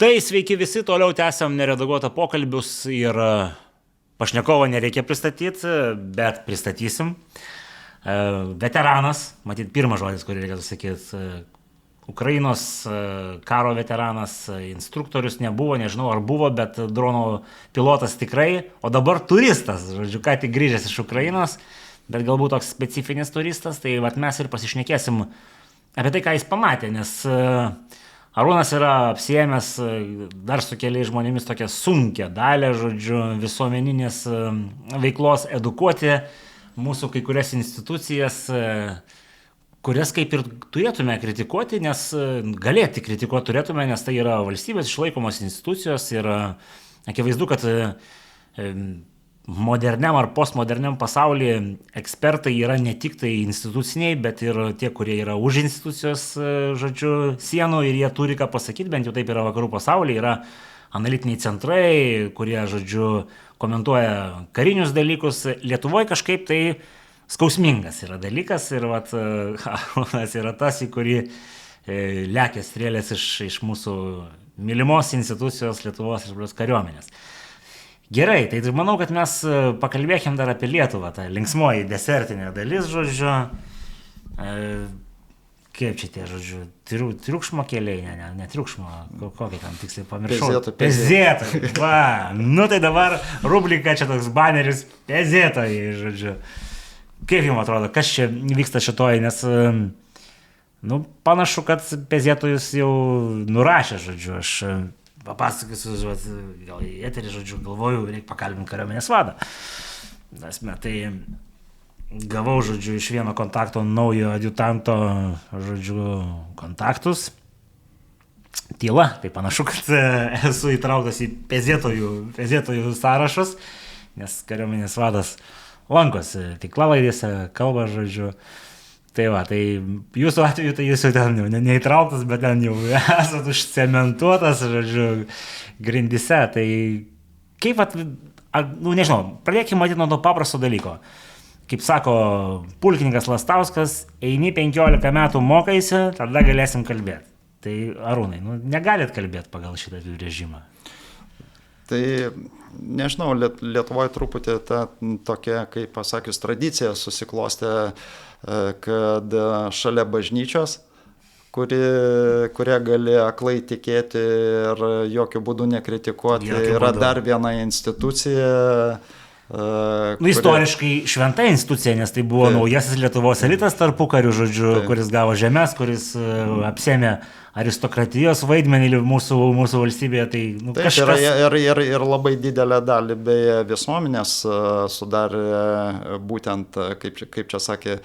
Tai sveiki visi, toliau tęsiam neredaguotą pokalbius ir pašnekovo nereikia pristatyti, bet pristatysim. Veteranas, matyt, pirmas žodis, kurį reikėtų sakyti, Ukrainos karo veteranas, instruktorius nebuvo, nežinau ar buvo, bet dronų pilotas tikrai, o dabar turistas, žodžiu, ką tik grįžęs iš Ukrainos, bet galbūt toks specifinis turistas, tai vat mes ir pasišnekėsim apie tai, ką jis pamatė, nes Arūnas yra apsiėmęs dar su keliais žmonėmis tokią sunkią dalį, žodžiu, visuomeninės veiklos edukuoti mūsų kai kurias institucijas, kurias kaip ir turėtume kritikuoti, nes galėti kritikuoti turėtume, nes tai yra valstybės išlaikomos institucijos ir akivaizdu, kad moderniam ar postmoderniam pasaulyje ekspertai yra ne tik tai instituciniai, bet ir tie, kurie yra už institucijos, žodžiu, sienų ir jie turi ką pasakyti, bent jau taip yra vakarų pasaulyje, yra analitiniai centrai, kurie, žodžiu, komentuoja karinius dalykus. Lietuvoje kažkaip tai skausmingas yra dalykas ir vat Arūnas yra tas, į kurį lekia strėlės iš mūsų mylimos institucijos Lietuvos Respublikos kariuomenės. Gerai, tai manau, kad mes pakalbėkim dar apie Lietuvą, tą linksmoji desertinė dalis, žodžiu, kaip čia tie, žodžiu, triukšmo keliai, ne triukšmo, kokį tam tiksliai pamiršau. Pezėtai, va, nu tai dabar rubrika čia toks baneris, pezėtai, žodžiu. Kaip jums atrodo, kas čia vyksta šitoj, nes, nu, panašu, kad pezėtojus jau nurašė, žodžiu, aš papasakosiu, gal į eterį, žodžiu, galvoju, reikia pakalbinti kariuomenės vadą. Tai gavau, žodžiu, iš vieno kontakto naujo adjutanto, žodžiu, kontaktus. Tyla, tai panašu, kad esu įtrauktas į pezėtojų sąrašus, nes kariuomenės vadas lankosi tinklalaidėse, kalba, žodžiu. Tai va, tai jūsų atveju tai jūs jau ten jau neįtrauktas, bet ten jau esat užcementuotas, žodžiu, grindyse. Tai kaip, nu nežinau, pradėkime matyti nuo to paprasto dalyko. Kaip sako pulkininkas Lastauskas, eini 15 metų mokaisi, tada galėsim kalbėti. Tai Arūnai, nu negalit kalbėti pagal šitą apibrėžimą. Tai nežinau, Lietuvoje truputį ta tokia, kaip pasakius, tradicija susiklostė, kad šalia bažnyčios, kurie gali aklai tikėti ir jokių būdų nekritikuoti, yra dar viena institucija. Istoriškai šventa institucija, nes tai buvo naujasis Lietuvos elitas tarpukariu, žodžiu, kuris gavo žemės, kuris apsėmė aristokratijos vaidmenį mūsų valstybėje. Tai, nu, kažkas... ir labai didelę dalį beje visuomenės sudarė būtent, kaip čia sakė,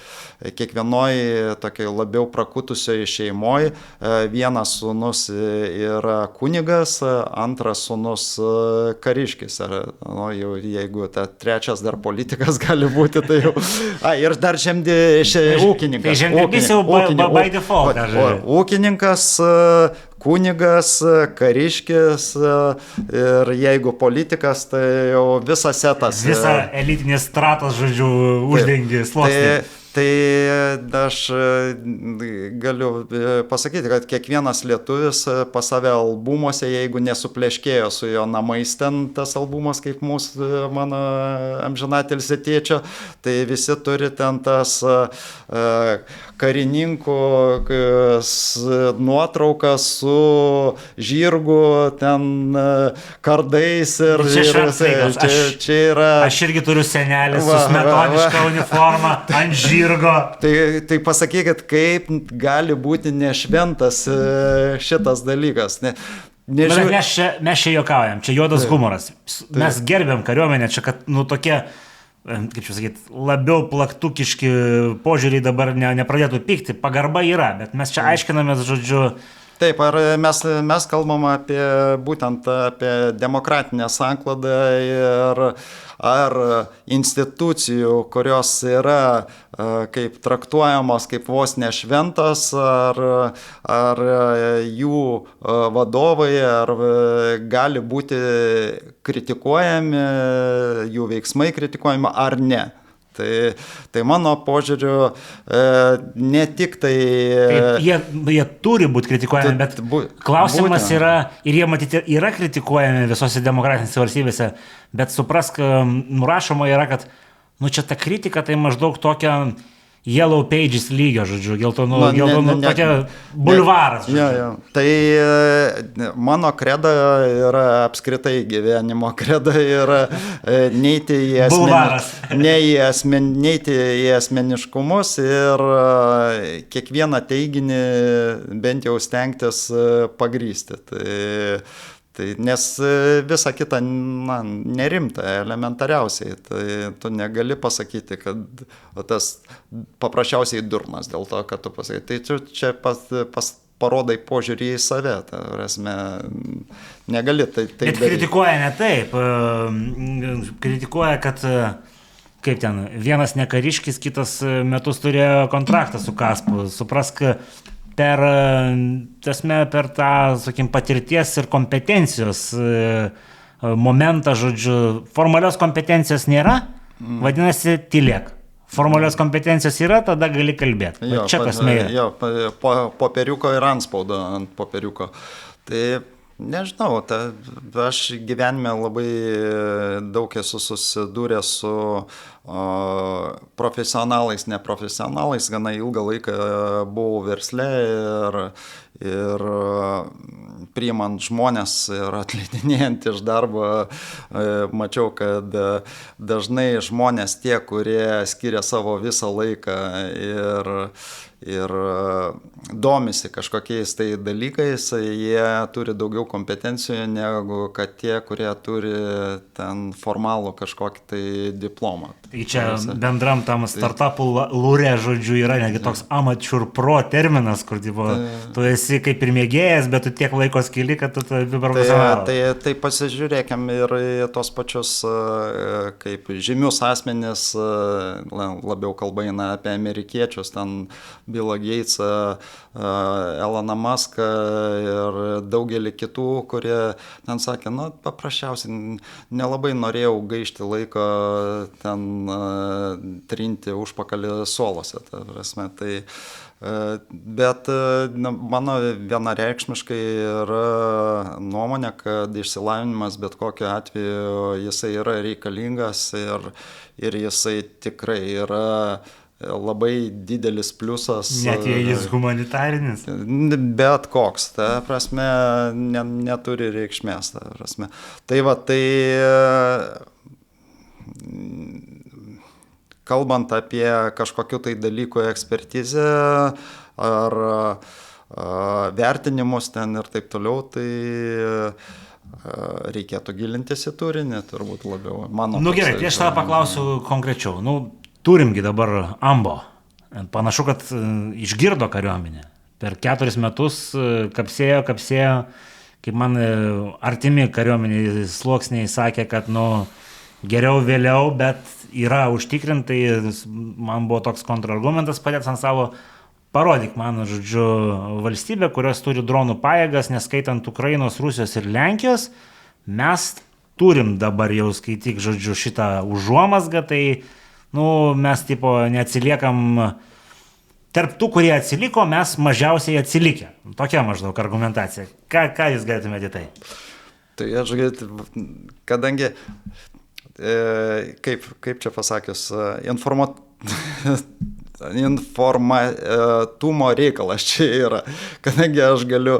kiekvienoj tokiai labiau prakutusioje šeimoje vienas sūnus yra kunigas, antras sūnus kariškis. Nu, jau, jeigu trečias dar politikas gali būti, tai jau... ir dar ūkininkas. Tai žemdirbys jau by default. Ūkininkas, kunigas, kariškis ir jeigu politikas, tai jau visas setas. Visa elitinės stratos, žodžiu, uždengi slostį. Tai aš galiu pasakyti, kad kiekvienas lietuvis pas save albumuose, jeigu nesupleškėjo su jo namais ten tas albumas, kaip mano amžinatelis tėčio, tai visi turi ten tas karininkų nuotraukas su žirgu, ten kardais ir čia yra... Aš irgi turiu senelį su smetoniška uniforma ant žirgo. Tai pasakykit, kaip gali būti nešventas šitas dalykas. Mes čia juokaujam, čia juodas humoras. Mes gerbiam kariuomenę, čia kad, nu, tokie, kaip čia sakyti, labiau plaktukiški požiūriai dabar nepradėtų pykti. Pagarba yra, bet mes čia aiškinamės, žodžiu. Taip, ar mes kalbam būtent apie demokratinę sanklodą ir ar institucijų, kurios yra kaip traktuojamos kaip vos nešventos, ar jų vadovai, ar gali būti kritikuojami, jų veiksmai kritikuojami, ar ne. Tai mano požiūriu, ne tik tai... Jie turi būti kritikuojami, bet klausimas yra, ir jie matyti yra kritikuojami visose demokratinėse valstybėse, bet suprask, nurašoma yra, kad čia ta kritika tai maždaug tokia Yellow Pages lygio, žodžiu, geltonų tokia bulvaras. Tai mano kreda yra apskritai gyvenimo kreda yra neiti į asmeniškumus ir kiekvieną teiginį bent jau stengtis pagrįsti. Tai, nes visa kita nerimta, elementariausiai. Tai tu negali pasakyti, kad tas paprasčiausiai durnas dėl to, kad tu pasakai. Tai čia parodai požiūrį į save. Ta prasme, negali tai bet daryti. Kritikuoja ne taip. Kritikuoja, kad kaip ten, vienas ne kariškis, kitas metus turėjo kontraktą su Kaspu. Suprask, per tą, sakykim, patirties ir kompetencijos momentą, žodžiu, formalios kompetencijos nėra, vadinasi, tylėk. Formalios kompetencijos yra, tada gali kalbėti. Čia kasmė yra. Popieriuko ir antspaudo ant popieriuko. Tai nežinau, aš gyvenime labai daug esu susidūręs su profesionalais, neprofesionalais, gana ilgą laiką buvau versle ir priimant žmonės ir atleidinėjant iš darbo, mačiau, kad dažnai žmonės tie, kurie skiria savo visą laiką ir domisi kažkokiais tai dalykais, jie turi daugiau kompetencijų negu kad tie, kurie turi ten formalų kažkokį tai diplomą. Tai čia bendram tam startupų lūrė, žodžiu, yra negi toks amateur pro terminas, kur tu esi kaip ir mėgėjas, bet tu tiek laiko skili, kad tu profesionalas. Tai pasižiūrėkim ir tos pačius kaip žymius asmenis, labiau kalba eina apie amerikiečius, ten Billą Gatesą, Eloną Muską ir daugelį kitų, kurie ten sakė, paprasčiausiai nelabai norėjau gaišti laiko ten trinti užpakalį suolose. Bet mano vienareikšmiškai yra nuomonė, kad išsilavinimas bet kokiu atveju jisai yra reikalingas ir jisai tikrai yra labai didelis pliusas. Net jei jis humanitarinis? Bet koks, ta prasme, neturi reikšmės, ta prasme. Tai kalbant apie kažkokių tai dalykų ekspertizę ar vertinimus ten ir taip toliau, tai reikėtų gilintis į turinį, turbūt labiau. Gerai, tai aš tave paklausiu konkrečiau. Turimgi dabar AMBO. Panašu, kad išgirdo kariuomenę. Per 4 metus kapsėjo, kaip man artimi kariuomeniai sluoksniai sakė, kad geriau vėliau, bet yra užtikrintai. Man buvo toks kontrargumentas padėtas ant savo. Parodyk man, žodžiu, valstybę, kurios turi dronų pajėgas, neskaitant Ukrainos, Rusijos ir Lenkijos. Mes turim dabar jau skaityk, žodžiu, šitą užuomazgą, tai mes neatsiliekam, tarp tų, kurie atsiliko, mes mažiausiai atsilikę. Tokia maždaug argumentacija. Ką jūs galėtumėte tai? Tai aš kadangi, kaip čia pasakius, informatumo reikalas čia yra, kadangi aš galiu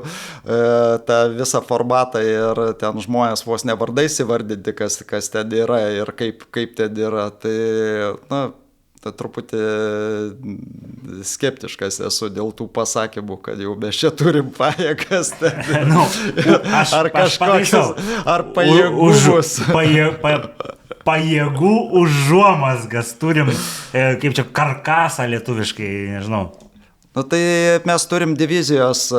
tą visą formatą ir ten žmonės vos nevardais įvardinti, kas ten yra ir kaip ten yra, tai truputį skeptiškas esu dėl tų pasakymų, kad jau mes čia turim pajėgas, ar kažkokius, ar pajėgumus. Pajėgų užuomazgas turim, kaip čia, karkasą lietuviškai, nežinau. Tai mes turim divizijos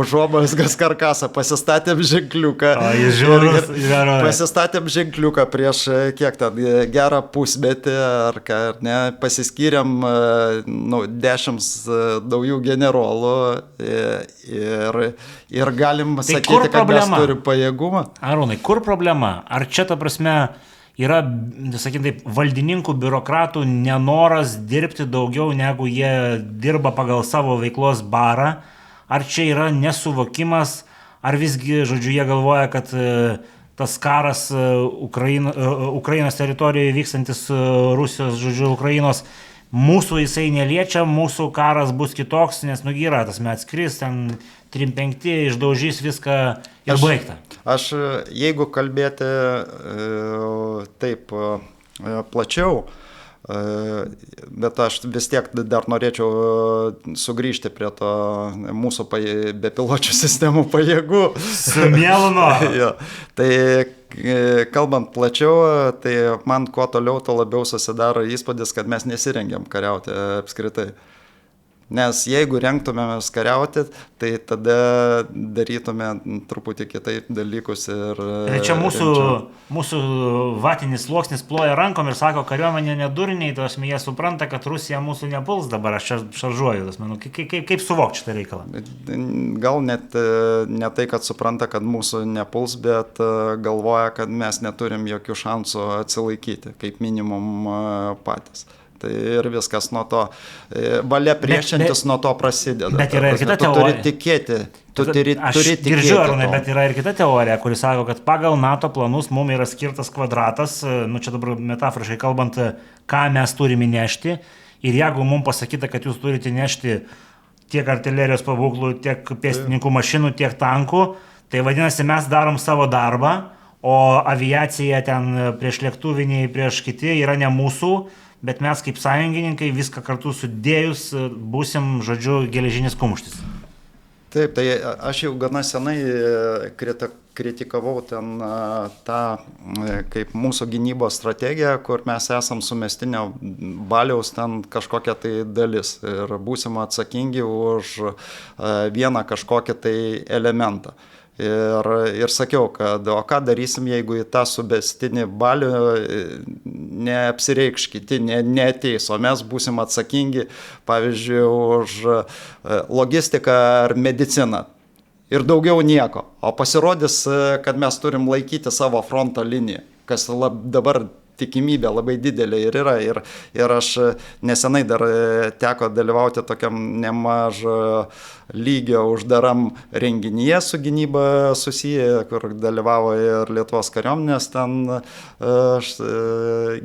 užuomazgas karkasą, pasistatėm ženkliuką. Pasistatėm ženkliuką prieš kiek ten, gerą pusmetį, ar ką, ar ne, pasiskyrėm 10 naujų generolų ir galim sakyti, kad mes turim pajėgumą. Arūnai, kur problema? Ar čia ta prasme yra, sakykime taip, valdininkų, biurokratų nenoras dirbti daugiau, negu jie dirba pagal savo veiklos barą? Ar čia yra nesuvokimas, ar visgi, žodžiu, jie galvoja, kad tas karas Ukrainos teritorijoje vykstantis Rusijos, žodžiu, Ukrainos, mūsų jisai neliečia, mūsų karas bus kitoks, nes yra tas atskris, ten 3-5 išdaužys viską ir baigta. Aš, jeigu kalbėti taip plačiau, bet aš vis tiek dar norėčiau sugrįžti prie to mūsų bepiločių sistemų pajėgų. Su mielu noru. Ja, tai kalbant plačiau, tai man kuo toliau, to labiau susidaro įspūdis, kad mes nesirengiam kariauti apskritai. Nes jeigu rengtumėmės kariauti, tai tada darytume truputį kitaip dalykus. Ir čia mūsų vatinis sluoksnis ploja rankom ir sako, kariuomenė nedurniai, tai jie supranta, kad Rusija mūsų nepuls dabar, aš čia šaržuoju. Kaip suvokti šitą reikalą? Gal net ne tai, kad supranta, kad mūsų nepuls, bet galvoja, kad mes neturim jokių šansų atsilaikyti, kaip minimum patys. Tai ir viskas nuo to, valia priešintis nuo to prasideda. Bet yra ir kita teorija. Tu turi tikėti. Aš girdžiu, Arūnai, bet yra ir kita teorija, kuri sako, kad pagal NATO planus mums yra skirtas kvadratas, čia dabar metaforiškai kalbant, ką mes turime nešti. Ir jeigu mums pasakyta, kad jūs turite nešti tiek artilerijos pabūklų, tiek pėstininkų mašinų, tiek tankų, tai vadinasi, mes darom savo darbą, o aviacija ten prieš lėktuviniai, prieš kiti yra ne mūsų, bet mes kaip sąjungininkai viską kartu sudėjus būsim, žodžiu, geležinis kumštis. Taip, tai aš jau gana senai kritikavau ten tą kaip mūsų gynybos strategiją, kur mes esam sumestinio baliaus ten kažkokia tai dalis ir būsim atsakingi už vieną kažkokią tai elementą. Ir sakiau, kad o ką darysim, jeigu į tą subestinį balių neapsireikš kiti, neateis, o mes būsim atsakingi, pavyzdžiui, už logistiką ar mediciną. Ir daugiau nieko. O pasirodys, kad mes turim laikyti savo fronto liniją, kas dabar tikimybė labai didelė ir yra. Ir aš nesenai dar teko dalyvauti tokiam nemažo lygio uždaram renginyje su gynyba susiję, kur dalyvavo ir Lietuvos kariuomenės ten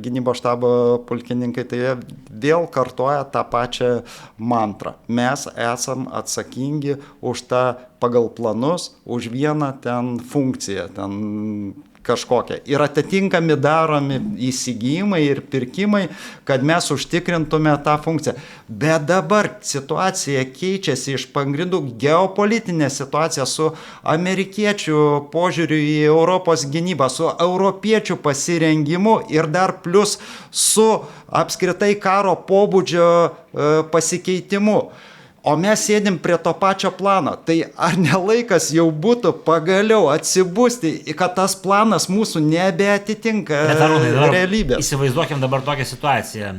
gynybos štabo pulkininkai, tai jie vėl kartoja tą pačią mantrą. Mes esam atsakingi už tą pagal planus, už vieną ten funkciją, ten kažkokia. Ir atitinkami daromi įsigijimai ir pirkimai, kad mes užtikrintume tą funkciją. Bet dabar situacija keičiasi iš pagrindų, geopolitinė situacija su amerikiečių požiūriu į Europos gynybą, su europiečių pasirengimu ir dar plus su apskritai karo pobūdžio pasikeitimu. O mes sėdim prie to pačio plano. Tai ar ne laikas jau būtų pagaliau atsibusti, kad tas planas mūsų nebeatitinka realybės? Įsivaizduokim dabar tokią situaciją.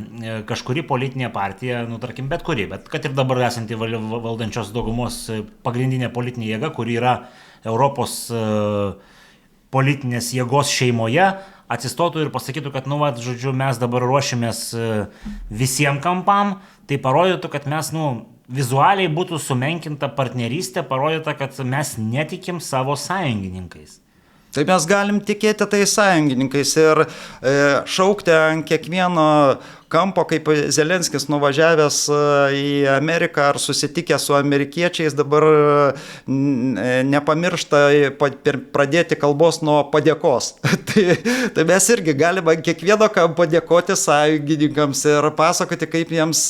Kažkuri politinė partija, tarkim, bet kuri, bet kad ir dabar esanti valdančios daugumos pagrindinė politinė jėga, kuri yra Europos politinės jėgos šeimoje, atsistotų ir pasakytų, kad, žodžiu, mes dabar ruošimės visiems kampam, tai parodytų, kad mes, vizualiai būtų sumenkinta partnerystė, parodyta, kad mes netikim savo sąjungininkais. Tai mes galim tikėti tai sąjungininkais ir šaukti ant kiekvieno kampo, kaip Zelenskis nuvažiavęs į Ameriką ar susitikęs su amerikiečiais, dabar nepamiršta pradėti kalbos nuo padėkos. Tai mes irgi galime ant kiekvieno kampo dėkoti sąjungininkams ir pasakoti, kaip jiems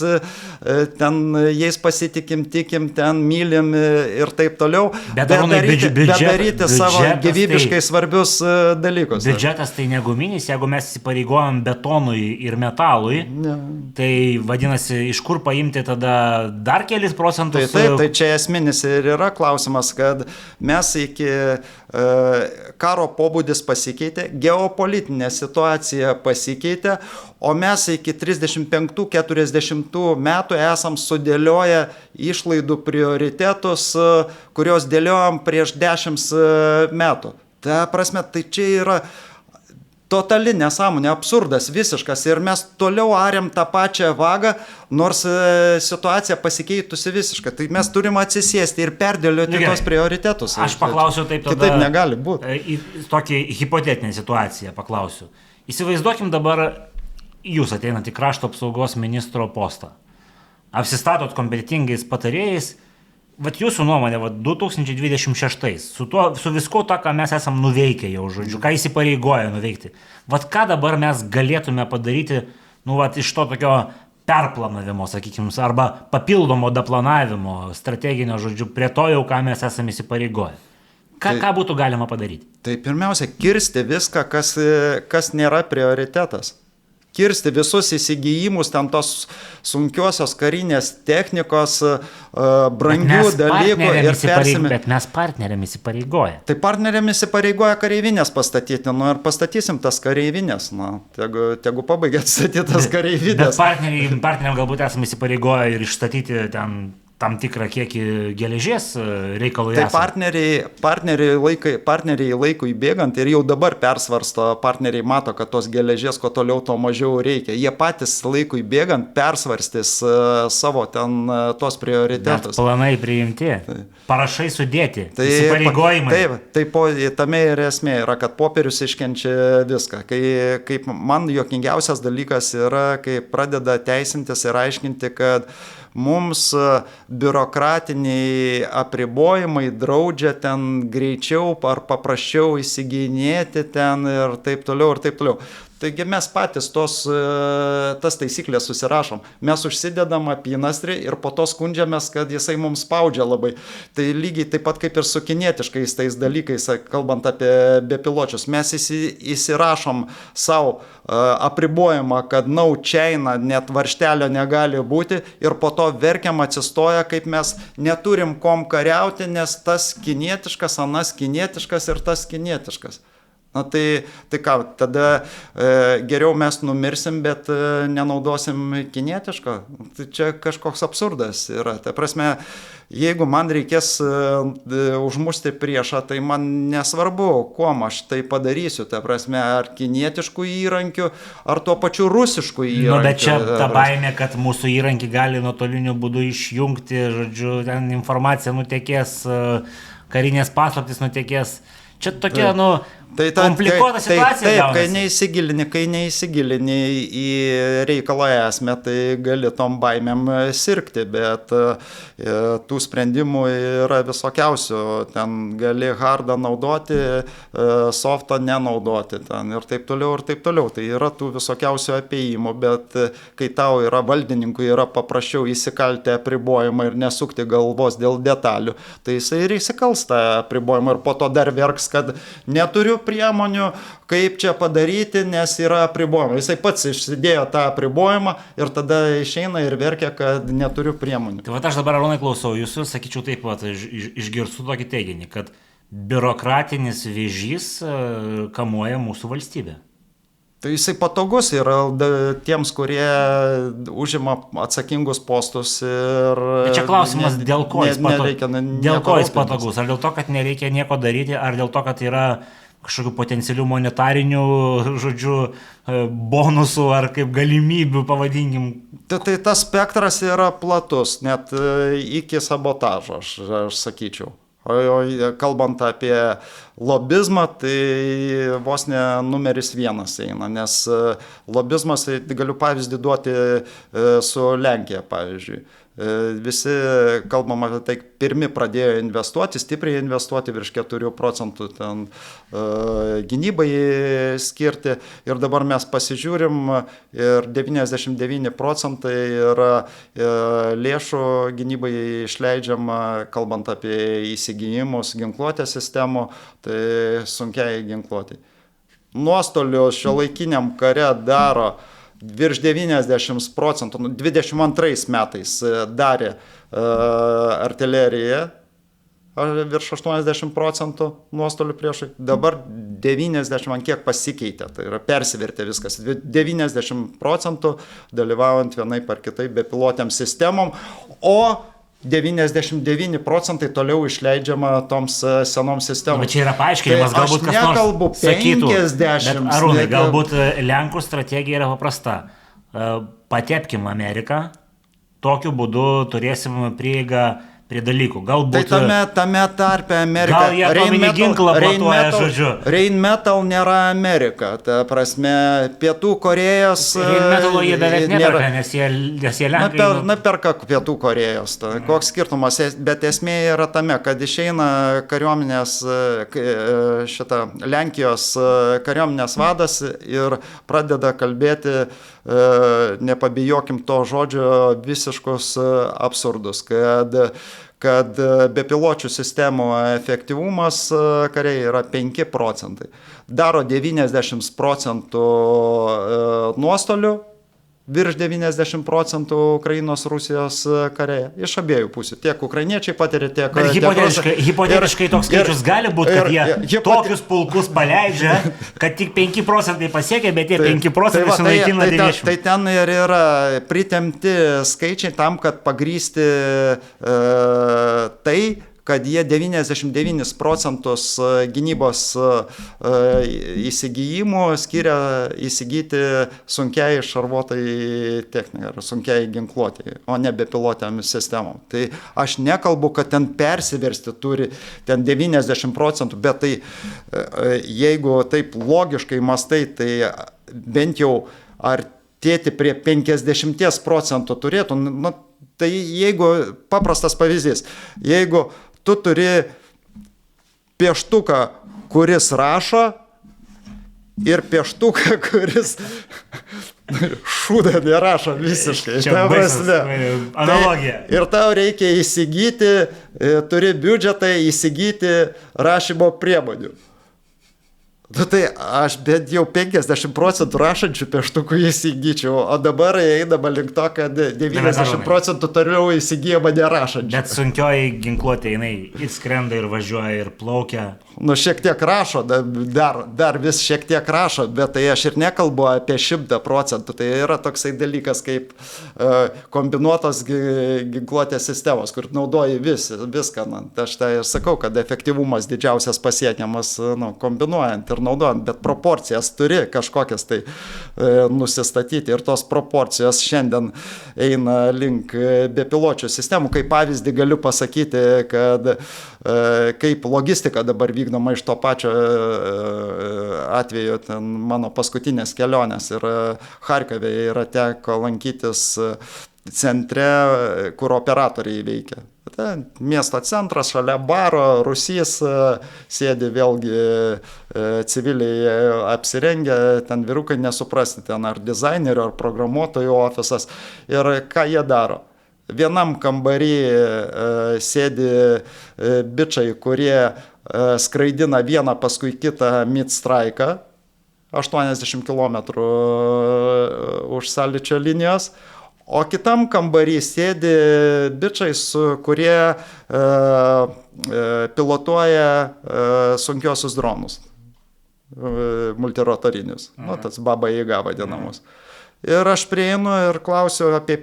ten jais pasitikim, tikim, ten mylim ir taip toliau. Bet daryti savo gyvybiškai svarbius dalykus. Biudžetas tai ne guminis, jeigu mes įsipareigojam betonui ir metalui, tai vadinasi, iš kur paimti tada dar kelis procentus? Tai čia esminis ir yra klausimas, kad mes iki karo pobūdis pasikeitė, geopolitinė situacija pasikeitė, o mes iki 35-40 metų esam sudėlioję išlaidų prioritetus, kurios dėliojom prieš 10 metų. Ta prasme, tai čia yra totali nesąmonė, absurdas visiškas ir mes toliau ariam tą pačią vagą, nors situacija pasikeitusi visiškai. Tai mes turim atsisėsti ir perdėlioti tos prioritetus. Aš paklausiu taip tada. Kitaip negali būti. Tokį hipotetinę situaciją paklausiu. Įsivaizduokim dabar, jūs ateinat į krašto apsaugos ministro postą. Apsistatot kompetentingais patarėjais. Vat jūsų nuomonė, 2026, su visko to, ką mes esam nuveikę jau, žodžiu, ką įsipareigoja nuveikti. Vat ką dabar mes galėtume padaryti, iš to tokio perplanavimo, sakykime, arba papildomo daplanavimo strateginio, žodžiu, prie to jau, ką mes esam įsipareigoję. Ką būtų galima padaryti? Tai pirmiausia, kirsti viską, kas nėra prioritetas. Kirsti visus įsigijimus, ten tos sunkiosios karinės technikos, brangių dalykų ir persimė. Bet mes partneriam įsipareigoja. Tai partneriam įsipareigoja kareivinės pastatyti, ir pastatysim tas kareivinės, tegu pabaigėt statyti tas kareivinės. Bet partneriam galbūt esame įsipareigoję ir išstatyti ten tam tikrą kiekį geležies reikalų. Tai partneriai laikui bėgant ir jau dabar persvarsto, partneriai mato, kad tos geležies kuo toliau, to mažiau reikia. Jie patys laikui bėgant persvarstys savo ten tos prioritetus. Bet planai priimti, parašai sudėti, įsipareigojimai. Taip, tame ir esmė yra, kad popierius iškenčia viską. Kaip man juokingiausias dalykas yra, kai pradeda teisintis ir aiškinti, kad mums biurokratiniai apribojimai draudžia ten greičiau ar paprasčiau įsigyinėti ten ir taip toliau ir taip toliau. Taigi mes patys tas taisyklės susirašom. Mes užsidedam apynastrį ir po to skundžiamės, kad jisai mums spaudžia labai. Tai lygiai taip pat kaip ir su kinietiškais tais dalykais, kalbant apie bepiločius. Mes įsirašom savo apribojimą, kad no China, net varžtelio negali būti ir po to verkiam atsistoja, kaip mes neturim kom kariauti, nes tas kinietiškas, anas kinietiškas ir tas kinietiškas. Tai ką, tada geriau mes numirsim, bet nenaudosim kinietiško. Tai čia kažkoks absurdas yra. Tai prasme, jeigu man reikės užmušti priešą, tai man nesvarbu, kuom aš tai padarysiu. Tai prasme, ar kinietiškų įrankių, ar tuo pačiu rusiškų įrankių. Bet čia ta baimė, kad mūsų įrankį gali nuotoliniu būdu išjungti, žodžiu, ten informacija nutekės, karinės paslaptys nutekės. Čia tokia, komplikuota situacija. Taip, kai neįsigilini į reikalą esmę, tai gali tom baimėm sirgti, bet tų sprendimų yra visokiausių. Ten gali hardą naudoti, softą nenaudoti ten, ir taip toliau, ir taip toliau. Tai yra tų visokiausių apėjimų, bet kai tau yra valdininkui, yra paprasčiau įsikalti apribojimą ir nesukti galvos dėl detalių, tai jisai ir įsikals tą apribojimą ir po to dar verks, kad neturiu priemonių, kaip čia padaryti, nes yra apribojimai. Jisai pats išsidėjo tą apribojimą ir tada išeina ir verkia, kad neturiu priemonių. Tai aš dabar, Arūnai, klausau jūsų, sakyčiau taip pat, išgirstu tokį teiginį, kad biurokratinis vėžys kamuoja mūsų valstybę. Tai jisai patogus yra tiems, kurie užima atsakingus postus ir... Bet čia klausimas, dėl ko jis patogus? Ar dėl to, kad nereikia nieko daryti, ar dėl to, kad yra kažkokių potencialių monetarinių, žodžiu, bonusų ar kaip galimybių, pavadinkim? Tai tas spektras yra platus, net iki sabotažo, aš sakyčiau. O kalbant apie lobizmą, tai vos ne numeris 1 eina, nes lobizmas, tai galiu pavyzdį duoti su Lenkija, pavyzdžiui. Visi, kalbam apie tai, pirmi pradėjo investuoti, stipriai investuoti, virš 4% ten gynybai skirti ir dabar mes pasižiūrim ir 99% yra lėšų gynybai išleidžiama, kalbant apie įsigijimus ginkluotės sistemų, tai sunkiai ginkluotė. Nuostolių šiuolaikiniam kare daro virš 90%, 22 metais darė artilerija, virš 80% nuostolių priešai, dabar 90% ant kiek pasikeitė, tai yra persivertė viskas, 90% dalyvaujant vienaip ar kitaip bepilotėm sistemom, o 99% toliau išleidžiama toms senoms sistemoms. Bet čia yra paaiškinimas, tai galbūt kas nekalbu nors sakytų. 50. Arūnai, galbūt Lenkų strategija yra paprasta. Patepkim Ameriką, tokiu būdu turėsim prieigą prie dalykų. Galbūt, tai tame tarpe Amerika. Gal jie atominį ginklą platuoja, žodžiu. Rheinmetall nėra Amerika. Ta prasme, Pietų Korėjos... Rheinmetalo jie beveik neperka, nes jie Lenkai... Perka Pietų Korėjos. Koks skirtumas? Bet esmė yra tame, kad išeina kariuomenės, Lenkijos kariuomenės vadas ir pradeda kalbėti, nepabijokim to žodžio, visiškus absurdus, kad bepiločių sistemų efektyvumas kariai yra 5%. Daro 90% nuostolių, virš 90% Ukrainos, Rusijos kariai. Iš abiejų pusių. Tiek ukrainiečiai patiria, tiek... Bet hipotetiškai toks skaičius gali būti, kad jie tokius pulkus paleidžia, kad tik 5% pasiekia, bet tie 5% sunaikina 90%. Tai ten ir yra pritemti skaičiai tam, kad pagrįsti tai, kad jie 99% gynybos įsigijimų skiria įsigyti sunkiai šarvuotai technikai ar sunkiai ginkluotai, o ne bepilotėm sistemom. Tai aš nekalbu, kad ten persiversti turi ten 90%, bet tai jeigu taip logiškai mastai, tai bent jau artėti prie 50% turėtų. Nu, tai jeigu, paprastas pavyzdys, jeigu tu turi pieštuką, kuris rašo, ir pieštuką, kuris šūdą nerašo visiškai. Čia baisas analogija. Ir tau reikia įsigyti, turi biudžetą įsigyti rašymo priemonių. Tai aš bent jau 50% rašančių pieštukų įsigyčiau, o dabar einama link to, kad 90% toliau įsigyjama nerašančių. Bet sunkioji ginkluotė, jinai ir skrenda, ir važiuoja, ir plaukia. Nu, šiek tiek rašo, dar vis šiek tiek rašo, bet tai aš ir nekalbu apie 100%. Tai yra toksai dalykas kaip kombinuotos ginkluotės sistemos, kur naudoji viską. Aš tai ir sakau, kad efektyvumas didžiausias pasiekiamas kombinuojant ir naudojant, bet proporcijas turi kažkokias tai nusistatyti ir tos proporcijos šiandien eina link bepiločių sistemų. Kaip pavyzdį galiu pasakyti, kad kaip logistika dabar vykdoma iš to pačio atveju, ten mano paskutinės kelionės ir Charkove yra teko lankytis centre, kur operatoriai veikia. Miesto centras, šalia baro, rūsys, sėdi vėlgi civiliai apsirengę, ten vyrukai nesuprasti, ten ar dizainerių, ar programuotojų ofisas. Ir ką jie daro? Vienam kambarį sėdi bičiai, kurie skraidina vieną paskui kitą mid-straiką, 80 km už sąlyčio linijos, o kitam kambarį sėdi bičiai, kurie pilotuoja sunkiosius dronus, multirotorinius, tas Baba Jaga vadinamus. Ir aš prieinu ir klausiu apie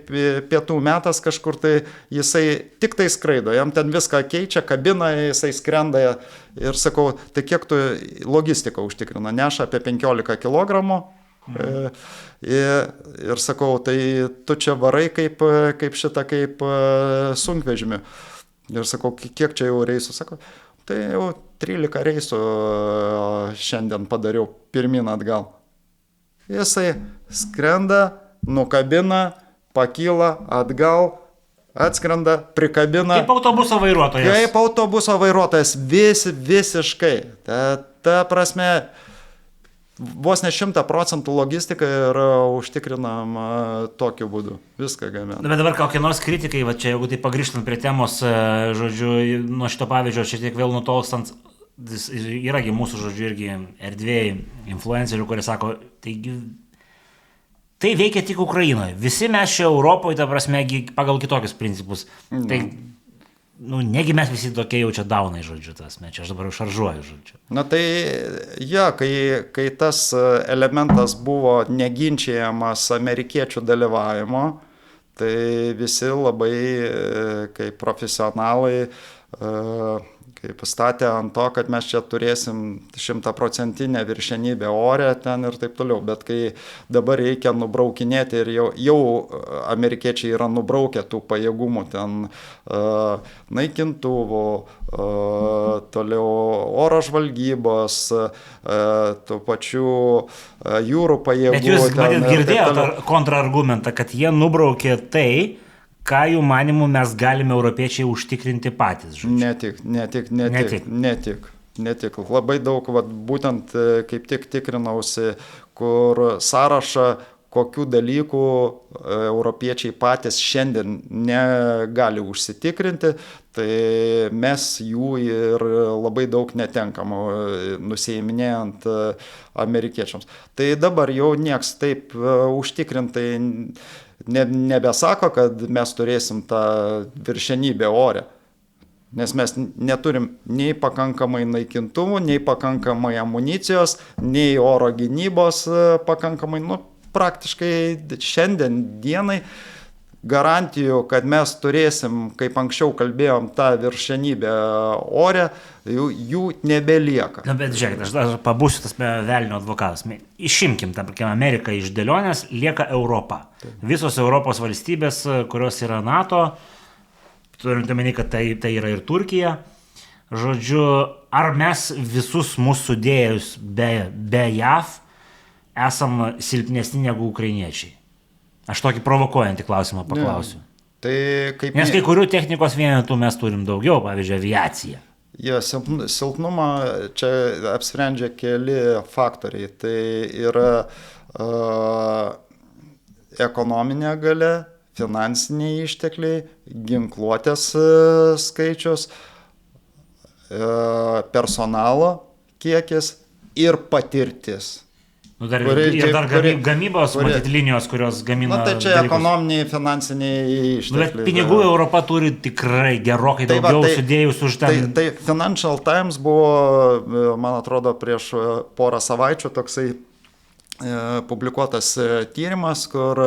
pietų metas kažkur, tai jisai tik tai skraido, jam ten viską keičia, kabina, jisai skrenda ir sakau, tai kiek tu logistiką užtikrina, neša apie 15 kg. Ir sakau, tai tu čia varai kaip sunkvežimiu. Ir sakau, kiek čia jau reisų? Sakau, tai jau 13 reisų šiandien padariau pirmin atgal. Jisai skrenda, nukabina, pakyla, atgal, atskrenda, prikabina. Kaip autobuso vairuotojas. Kaip autobuso vairuotojas, visiškai. Ta prasme, vos ne 100% logistika yra užtikrinama tokiu būdu. Viską gamina. Bet dabar kokie nors kritikai, va čia jeigu tai pagrįžtant prie temos, žodžiu, nuo šito pavyzdžio šiek tiek vėl nutolstant, yragi mūsų, žodžiu, irgi erdvėjai influencerių, kurie sako, tai veikia tik Ukrainoje. Visi mes čia Europoje, ta prasme, pagal kitokius principus. Tai, negi mes visi tokie jau čia daunai, žodžiu, čia aš dabar šaržuoju, žodžiu. Na tai, kai tas elementas buvo neginčiamas amerikiečių dalyvavimo, Tai visi labai kaip profesionalai kaip statė ant to, kad mes čia turėsim 100% viršenybę ore ten ir taip toliau. Bet kai dabar reikia nubraukinėti ir jau amerikiečiai yra nubraukę tų pajėgumų ten naikintuvų, toliau oro žvalgybos, tų pačių jūrų pajėgų. Bet jūs girdėjote kontrargumentą, kad jie nubraukė tai, ką jų manimų mes galime europiečiai užtikrinti patys. Ne tik. Labai daug, būtent kaip tik tikrinausi, kur sąrašą, kokių dalykų europiečiai patys šiandien negali užsitikrinti, tai mes jų ir labai daug netenkam, nusiiminėjant amerikiečiams. Tai dabar jau nieks taip užtikrintai nebesako, kad mes turėsim tą viršenybę ore. Nes mes neturim nei pakankamai naikintuvų, nei pakankamai amunicijos, nei oro gynybos pakankamai, praktiškai šiandien dienai garantijų, kad mes turėsim, kaip anksčiau kalbėjom, tą viršenybę ore, jų nebelieka. Na, bet žiūrėkit, aš pabūsiu tas velnio advokatas. Išimkim, tarkim, Ameriką iš dėlionės, lieka Europa. Visos Europos valstybės, kurios yra NATO, turint omeny, kad tai yra ir Turkija. Žodžiu, ar mes visus mūsų sudėjus be JAV esam silpnesni negu ukrainiečiai? Aš tokį provokuojantį klausimą paklausiu. Nes kai kurių technikos vienetų mes turim daugiau, pavyzdžiui, aviacija. Silpnumą čia apsprendžia keli faktoriai. Tai yra ekonominė galia, finansiniai ištekliai, ginkluotės skaičius, personalo kiekis ir patirtis. Dar gamybos linijos, kurios gamina. Tai čia ekonominiai, finansiniai ištekliai. Bet pinigų Europa turi tikrai gerokai daugiau sudėjus už ten. Tai Financial Times buvo, man atrodo, prieš porą savaičių toksai publikuotas tyrimas, kur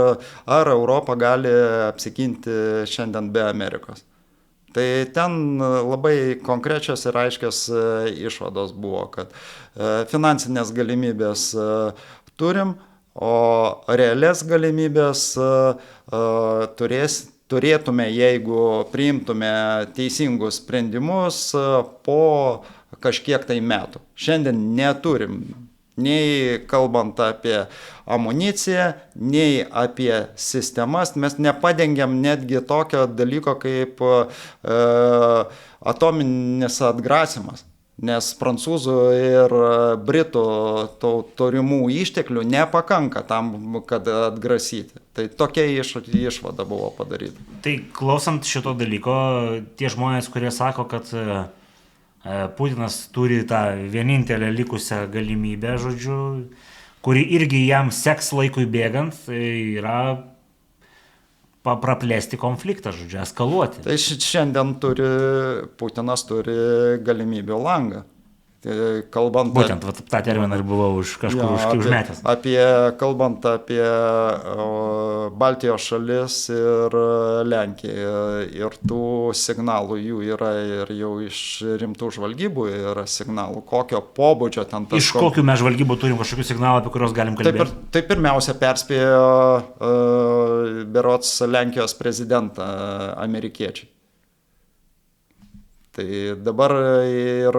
ar Europa gali apsiginti šiandien be Amerikos. Tai ten labai konkrečios ir aiškios išvados buvo, kad finansinės galimybės turim, o realias galimybės turėtume, jeigu priimtume teisingus sprendimus po kažkiek tai metų. Šiandien neturim nei kalbant apie amuniciją, nei apie sistemas. Mes nepadengiam netgi tokio dalyko kaip atominis atgrasimas, nes prancūzų ir britų turimų išteklių nepakanka tam, kad atgrasyti. Tai tokia išvada buvo padaryta. Tai klausant šito dalyko, tie žmonės, kurie sako, kad Putinas turi tą vienintelę likusią galimybę, žodžiu, kuri irgi jam seks laikui bėgant, tai yra praplėsti konfliktą, žodžiu, eskaluoti. Tai šiandien Putinas turi galimybių langą. Būtent tą terminą ir buvau užmetęs. Kalbant apie Baltijos šalis ir Lenkiją, ir tų signalų jų yra ir jau iš rimtų žvalgybų yra signalų, kokio pobūdžio ten tas. Iš kokių mes žvalgybų turim kažkokių signalų, apie kuriuos galim kalbėti? Tai pirmiausia perspėjo berods Lenkijos prezidentą amerikiečiai. Tai dabar ir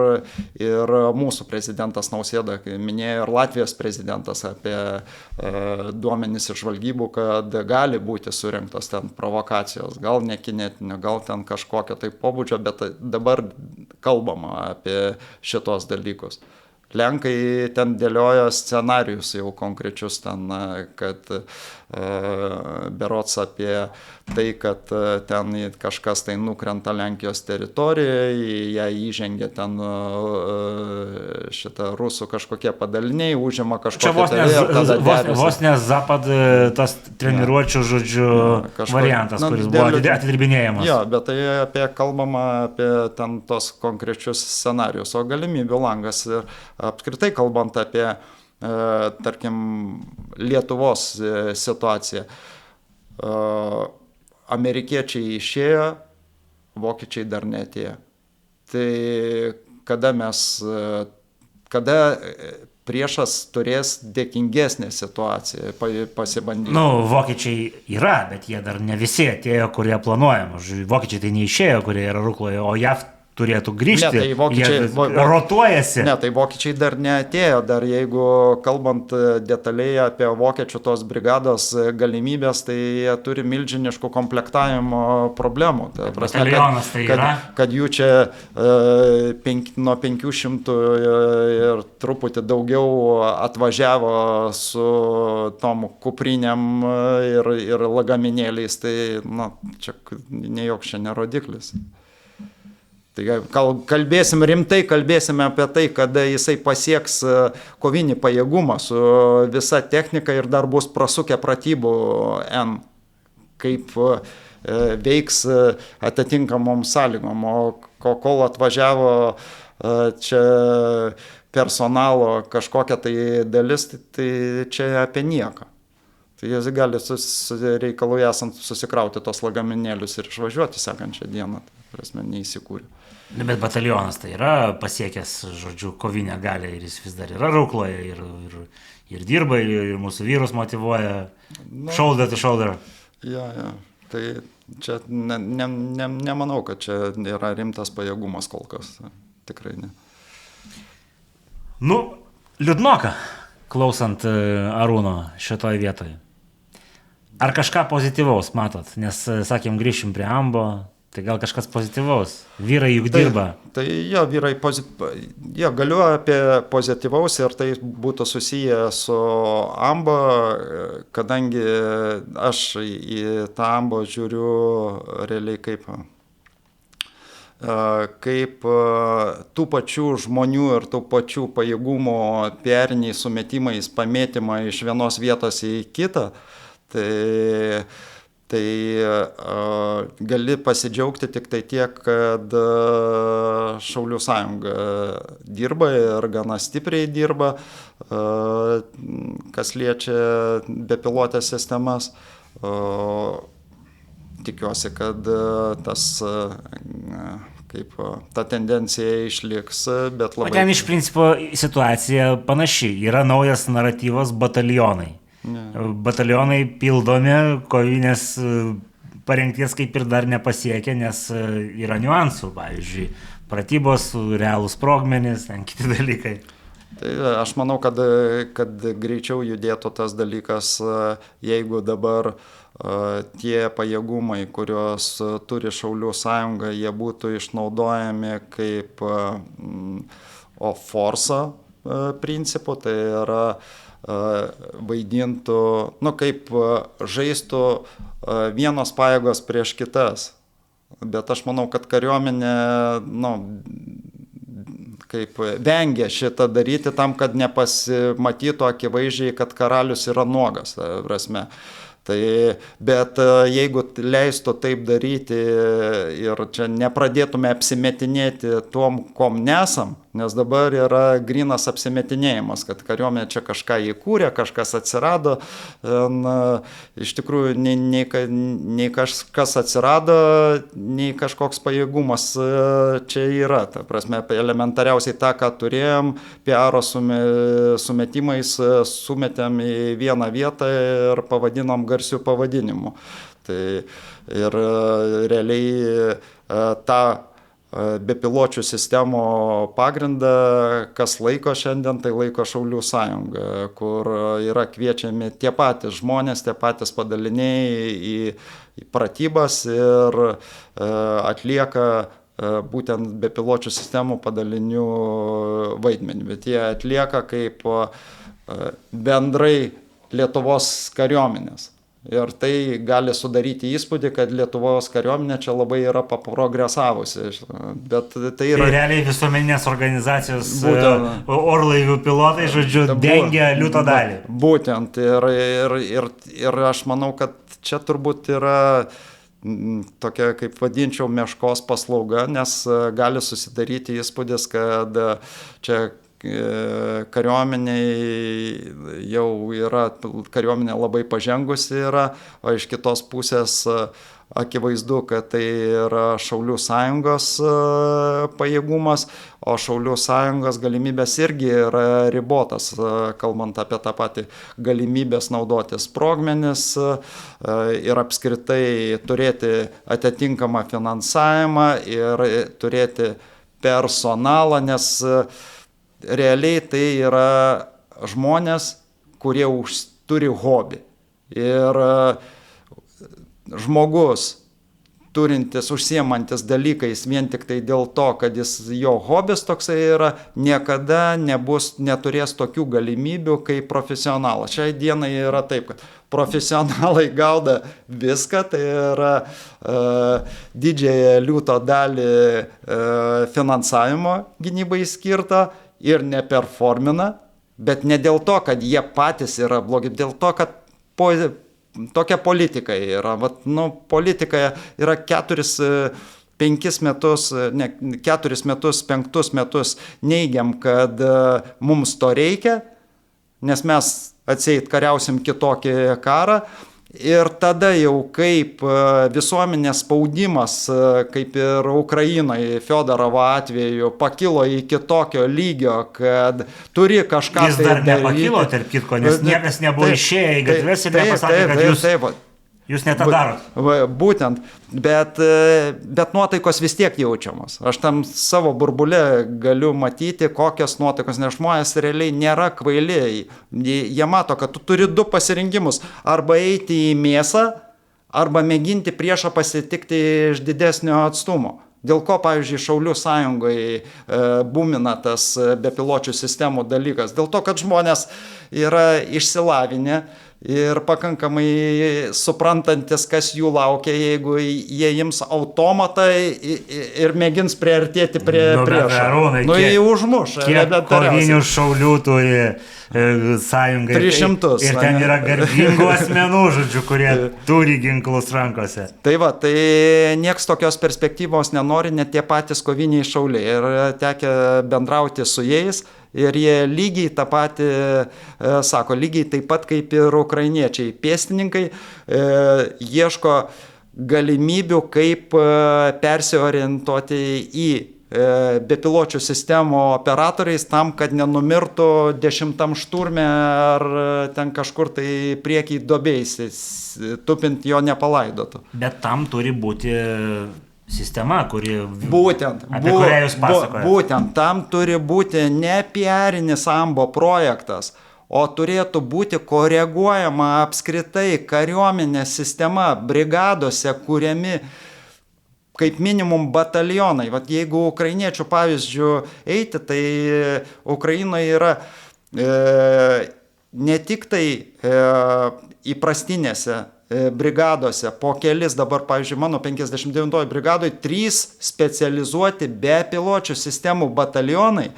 mūsų prezidentas Nausėda minėjo, ir Latvijos prezidentas apie duomenis iš žvalgybų, kad gali būti surinktos ten provokacijos, gal ne kinetinio, gal ten kažkokio tai pobūdžio, bet dabar kalbama apie šitos dalykus. Lenkai ten dėliojo scenarijus jau konkrečius ten, kad berods apie tai, kad ten kažkas tai nukrenta Lenkijos teritorijoje, ją įžengia ten šitą rusų kažkokie padaliniai, užima kažkokią tai vos ne Zapad tas treniruočių, žodžiu, variantas, kuris buvo atidirbinėjamas. Jo, bet tai kalbama apie ten tos konkrečius scenarijus, o galimybių langas ir apskritai kalbant apie, tarkim, Lietuvos situaciją. amerikiečiai išėjo, vokiečiai dar neatėjo. Tai kada priešas turės dėkingesnę situaciją pasibandyti. Vokiečiai yra, bet jie dar ne visi atėjo, kurie planuojama. Vokiečiai tai neišėjo, kurie yra Rukloje, o JAV turėtų grįžti. Ne, tai vokiečiai rotuojasi. Ne, tai vokiečiai dar neatėjo, dar jeigu kalbant detaliai apie vokiečių tos brigados galimybės, tai jie turi milžiniškų komplektavimo problemų. Tai prasme, batalionas tai yra. Kad jų čia nuo 500 ir truputį daugiau atvažiavo su tom kuprinėm ir lagaminėliais, tai čia ne joks čia nerodiklis. Tai kalbėsim rimtai, kalbėsime apie tai, kada jisai pasieks kovinį pajėgumą su visa technika ir dar bus prasukę pratybų N, kaip veiks atitinkamom sąlygom. O kol atvažiavo čia personalo kažkokia tai dalis, tai čia apie nieką. Tai jis gali reikalui esant susikrauti tos lagaminėlius ir išvažiuoti sekančią dieną, prasme, neįsikūrė. Bet batalionas tai yra pasiekęs, žodžiu, kovinę galią ir jis vis dar yra Rukloje ir dirba, ir mūsų vyrus motyvuoja, shoulder to shoulder. Ja. Tai čia nemanau, kad čia yra rimtas pajėgumas kol kas, tikrai ne. Liūdnoka, klausant Arūno šitoj vietoje. Ar kažką pozityvaus matot? Nes, sakėm, grįšim prie Ambo, tai gal kažkas pozityvaus? Vyrai juk dirba. Tai vyrai, galiu apie pozityvaus ir tai būtų susiję su Ambo, kadangi aš į tą Ambo žiūriu realiai kaip tų pačių žmonių ir tų pačių pajėgumų periniais sumetimais pamėtymą iš vienos vietos į kitą. Tai gali pasidžiaugti tik tai tiek, kad Šaulių sąjunga dirba ir gana stipriai dirba, kas liečia bepilotės sistemas. Tikiuosi, kad ta tendencija išliks, bet labai... Ten iš principo situacija panaši. Yra naujas naratyvas batalionai. Batalionai pildomi, kovinės parengties kaip ir dar nepasiekė, nes yra niuansų, pavyzdžiui, pratybos, realūs sprogmenys, ten kiti dalykai. Tai aš manau, kad greičiau judėtų tas dalykas, jeigu dabar tie pajėgumai, kuriuos turi Šaulių sąjunga, jie būtų išnaudojami kaip forsa principu, tai yra vaidintų, kaip žaistų vienos pajėgos prieš kitas. Bet aš manau, kad kariuomenė kaip vengia šitą daryti tam, kad nepasimatytų akivaizdžiai, kad karalius yra nuogas, prasme. Bet jeigu leistų taip daryti ir čia nepradėtume apsimetinėti tom, kom nesam, nes dabar yra grynas apsimetinėjimas, kad kariuomenė čia kažką įkūrė, kažkas atsirado, iš tikrųjų nei kažkas atsirado, nei kažkoks pajėgumas čia yra. Ta prasme, elementariausiai tą, ką turėjom, PR sumetimais sumetėm į vieną vietą ir pavadinom garsių pavadinimų. Ir realiai tą bepiločių sistemų pagrindą, kas laiko šiandien, tai laiko Šaulių sąjunga, kur yra kviečiami tie patys žmonės, tie patys padaliniai į pratybas ir atlieka būtent bepiločių sistemų padalinių vaidmenį. Bet jie atlieka kaip bendrai Lietuvos kariuomenės. Ir tai gali sudaryti įspūdį, kad Lietuvos kariuomenė čia labai yra paprogresavusi. Bet tai yra... Tai realiai visuomeninės organizacijos orlaivių pilotai, žodžiu, dengia liūto dalį. Būtent. Ir aš manau, kad čia turbūt yra tokia, kaip vadinčiau, meškos paslauga, nes gali susidaryti įspūdis, kad čia kariuomeniai jau yra, kariuomenė labai pažengusi yra, o iš kitos pusės akivaizdu, kad tai yra Šaulių sąjungos pajėgumas, o Šaulių sąjungos galimybės irgi yra ribotas, kalbant apie tą patį galimybės naudoti sprogmenis ir apskritai turėti atitinkamą finansavimą ir turėti personalą, nes realiai tai yra žmonės, kurie turi hobį. Ir žmogus, turintis, užsiemantis dalykais vien tik tai dėl to, kad jo hobis toksai yra, niekada neturės tokių galimybių kaip profesionalas. Šiai dienai yra taip, kad profesionalai gauda viską, tai yra didžiąją liūto dalį finansavimo gynybai skirto ir neperformina, bet ne dėl to, kad jie patys yra blogi, dėl to, kad tokia politika yra. Politika yra 4 metus, 5 metus neigiam, kad mums to reikia, nes mes atseit kariausim kitokį karą. Ir tada jau kaip visuomenės spaudimas, kaip ir Ukrainoje, Fiodorovo atveju, pakilo iki tokio lygio, kad turi kažką... Jis dar nepakilo, tarp kitko, nes niekas nebuvo išėję į gatves ir nepasakė, kad jūs ne tą darot. Būtent, bet nuotaikos vis tiek jaučiamos. Aš tam savo burbule galiu matyti, kokios nuotaikos, nes žmonės realiai nėra kvailiai. Jie mato, kad tu turi 2 pasirinkimus. Arba eiti į mėsą, arba mėginti priešą pasitikti iš didesnio atstumo. Dėl ko, pavyzdžiui, Šaulių sąjungoje būmina tas bepiločių sistemų dalykas. Dėl to, kad žmonės yra išsilavinę ir pakankamai suprantantis, kas jų laukia, jeigu jie ims automatą ir mėgins priartėti prie priešo. Jie užmuš. Kiek kovinių šaulių turi sąjungai. 300. Ir ten yra garbingų asmenų, žodžiu, kurie turi ginklus rankose. Tai nieks tokios perspektyvos nenori, net tie patys koviniai šauliai. Ir tekę bendrauti su jais. Ir jie lygiai tą patį sako, lygiai taip pat kaip ir ukrainiečiai. Pėstininkai ieško galimybių, kaip persiorientuoti į bepiločių sistemų operatoriais tam, kad nenumirtų 10 šturme ar ten kažkur tai priekiai duobės, tupint jo nepalaidotų. Bet tam turi būti sistema, kuri... Būtent, apie kurią jūs pasakojate. Būtent, tam turi būti ne PR-inis AMBO projektas, o turėtų būti koreguojama apskritai kariuomenės sistema, brigadose kuriami kaip minimum batalionai. Jeigu ukrainiečių pavyzdžių eiti, tai Ukrainoje yra ne tik tai įprastinėse brigadose, po kelis dabar, pavyzdžiui, mano 59 brigadoje 3 specializuoti bepiločių sistemų batalionai,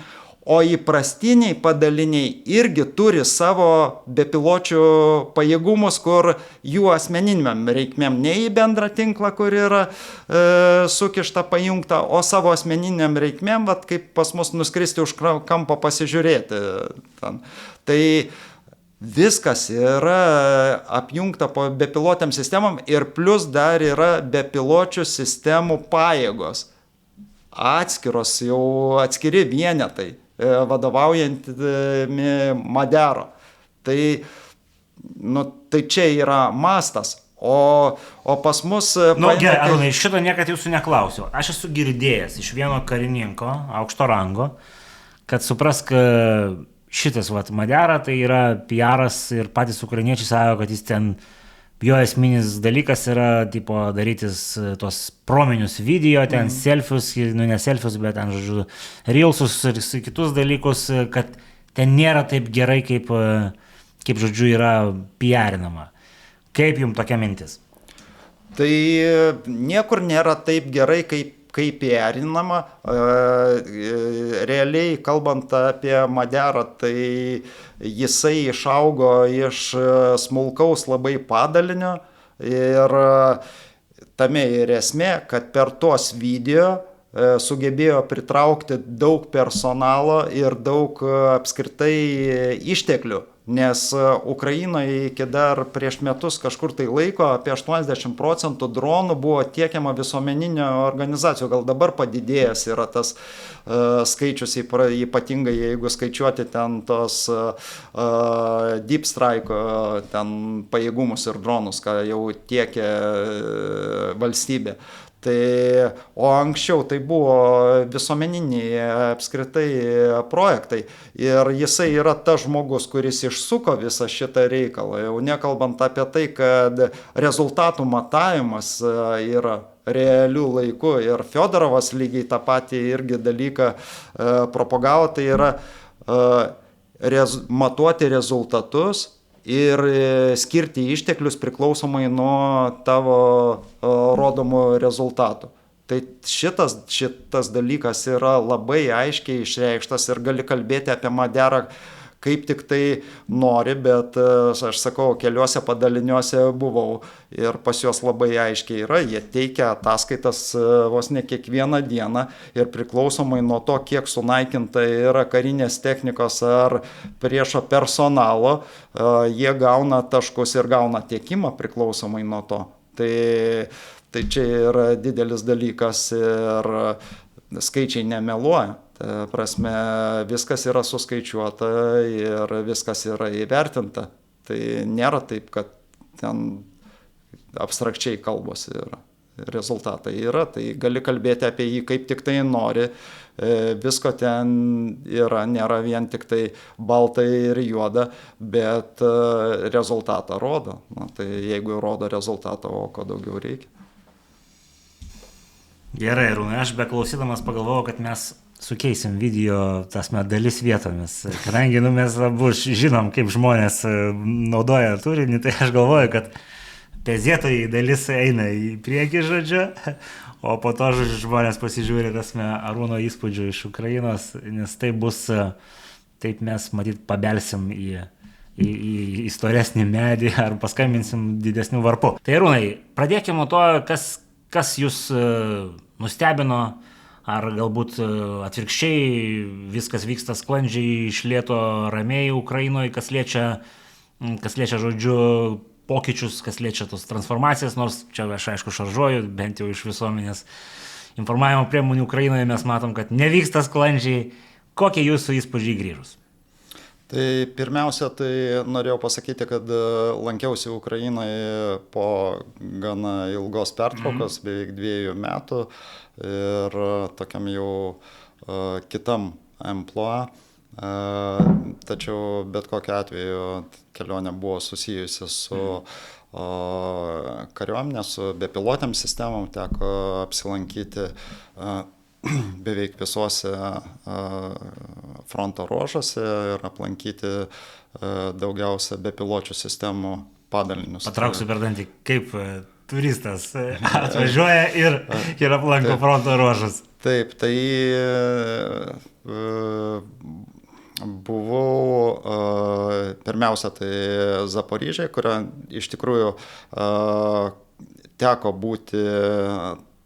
o įprastiniai padaliniai irgi turi savo bepiločių pajėgumus, kur jų asmeniniam reikmėm ne į bendrą tinklą, kur yra sukišta, pajungta, o savo asmeniniam reikmėm, kaip pas mus nuskristi už kampo pasižiūrėti. Tai viskas yra apjungta po bepilotiam sistemam ir plus dar yra bepiločių sistemų pajėgos. Atskiri vienetai, vadovaujantimi Madero. Tai čia yra mastas. O pas mus... Gerai, Arūnai, šito niekad jūsų neklausiau. Aš esu girdėjęs iš vieno karininko, aukšto rango, kad suprask, šitas Madera tai yra PR-as ir patys ukrainiečiai sako, kad jis ten, jo esminis dalykas yra darytis tos prominius video, ten selfius, ne selfius, bet ten, žodžiu, reelsus ir kitus dalykus, kad ten nėra taip gerai, kaip žodžiu, yra PR-inama. Kaip jums tokia mintis? Tai niekur nėra taip gerai, kaip PR-inama. Realiai, kalbant apie Maderą, tai jisai išaugo iš smulkaus labai padalinio ir tame ir esmė, kad per tuos video sugebėjo pritraukti daug personalo ir daug apskritai išteklių, nes Ukrainoje iki dar prieš metus kažkur tai laiko apie 80% dronų buvo tiekiama visuomeninio organizacijų, gal dabar padidėjęs yra tas skaičius, ypatingai jeigu skaičiuoti ten tos Deep Strike ten pajėgumus ir dronus, ką jau tiekia valstybė. O anksčiau tai buvo visuomeniniai apskritai projektai ir jisai yra tas žmogus, kuris išsuko visą šitą reikalą, jau nekalbant apie tai, kad rezultatų matavimas yra realių laikų ir Fiodorovas lygiai tą patį irgi dalyką propagavo, tai yra matuoti rezultatus ir skirti išteklius priklausomai nuo tavo rodomų rezultatų. Tai šitas dalykas yra labai aiškiai išreikštas ir gali kalbėti apie Maderą kaip tik tai nori, bet aš sakau, keliuose padaliniuose buvau ir pas juos labai aiškiai yra, jie teikia ataskaitas vos ne kiekvieną dieną ir priklausomai nuo to, kiek sunaikinta yra karinės technikos ar priešo personalo, jie gauna taškus ir gauna tiekimą priklausomai nuo to. Tai čia yra didelis dalykas ir skaičiai nemeluoja. Ta prasme, viskas yra suskaičiuota ir viskas yra įvertinta. Tai nėra taip, kad ten abstrakčiai kalbos yra. Rezultatai yra, tai gali kalbėti apie jį kaip tik tai nori. Visko ten yra, nėra vien tik tai balta ir juoda, bet rezultatą rodo. Tai jeigu rodo rezultatą, o ko daugiau reikia. Gerai, Arūnai, aš beklausydamas pagalvojau, kad mes sukeisim video dalis vietomis. Kadangi mes abu žinom, kaip žmonės naudoja turinį, tai aš galvoju, kad pezėtojai dalis eina į priekį, žodžiu, o po to žmonės pasižiūri Arūno įspūdžių iš Ukrainos, nes tai bus, taip mes matyt pabelsim į storesnį medį ar paskambinsim didesnių varpų. Tai Arūnai, pradėkime nuo to, kas jūs nustebino, ar galbūt atvirkščiai viskas vyksta sklandžiai, iš lėto ramiai Ukrainoje, kas liečia žodžiu pokyčius, kas liečia tos transformacijas, nors čia aš aišku šaržuoju, bent jau iš visuomenės informavimo priemonių Ukrainoje mes matom, kad nevyksta sklandžiai. Kokie jūsų įspūdžiai grįžus? Tai pirmiausia, tai norėjau pasakyti, kad lankiausi Ukrainoje po gana ilgos pertraukos, beveik 2 metų ir tokiam jau kitam amplua. Tačiau bet kokiu atveju kelionė buvo susijusi su kariuomenė, su bepilotėm sistemom, teko apsilankyti beveik visuose fronto ruožuose ir aplankyti daugiausia bepiločių sistemų padalinius. Patrauksiu per dantį, kaip turistas atvažiuoja ir aplanko fronto ruožus. Taip, tai buvau pirmiausia tai Zaporižėje, kurio iš tikrųjų teko būti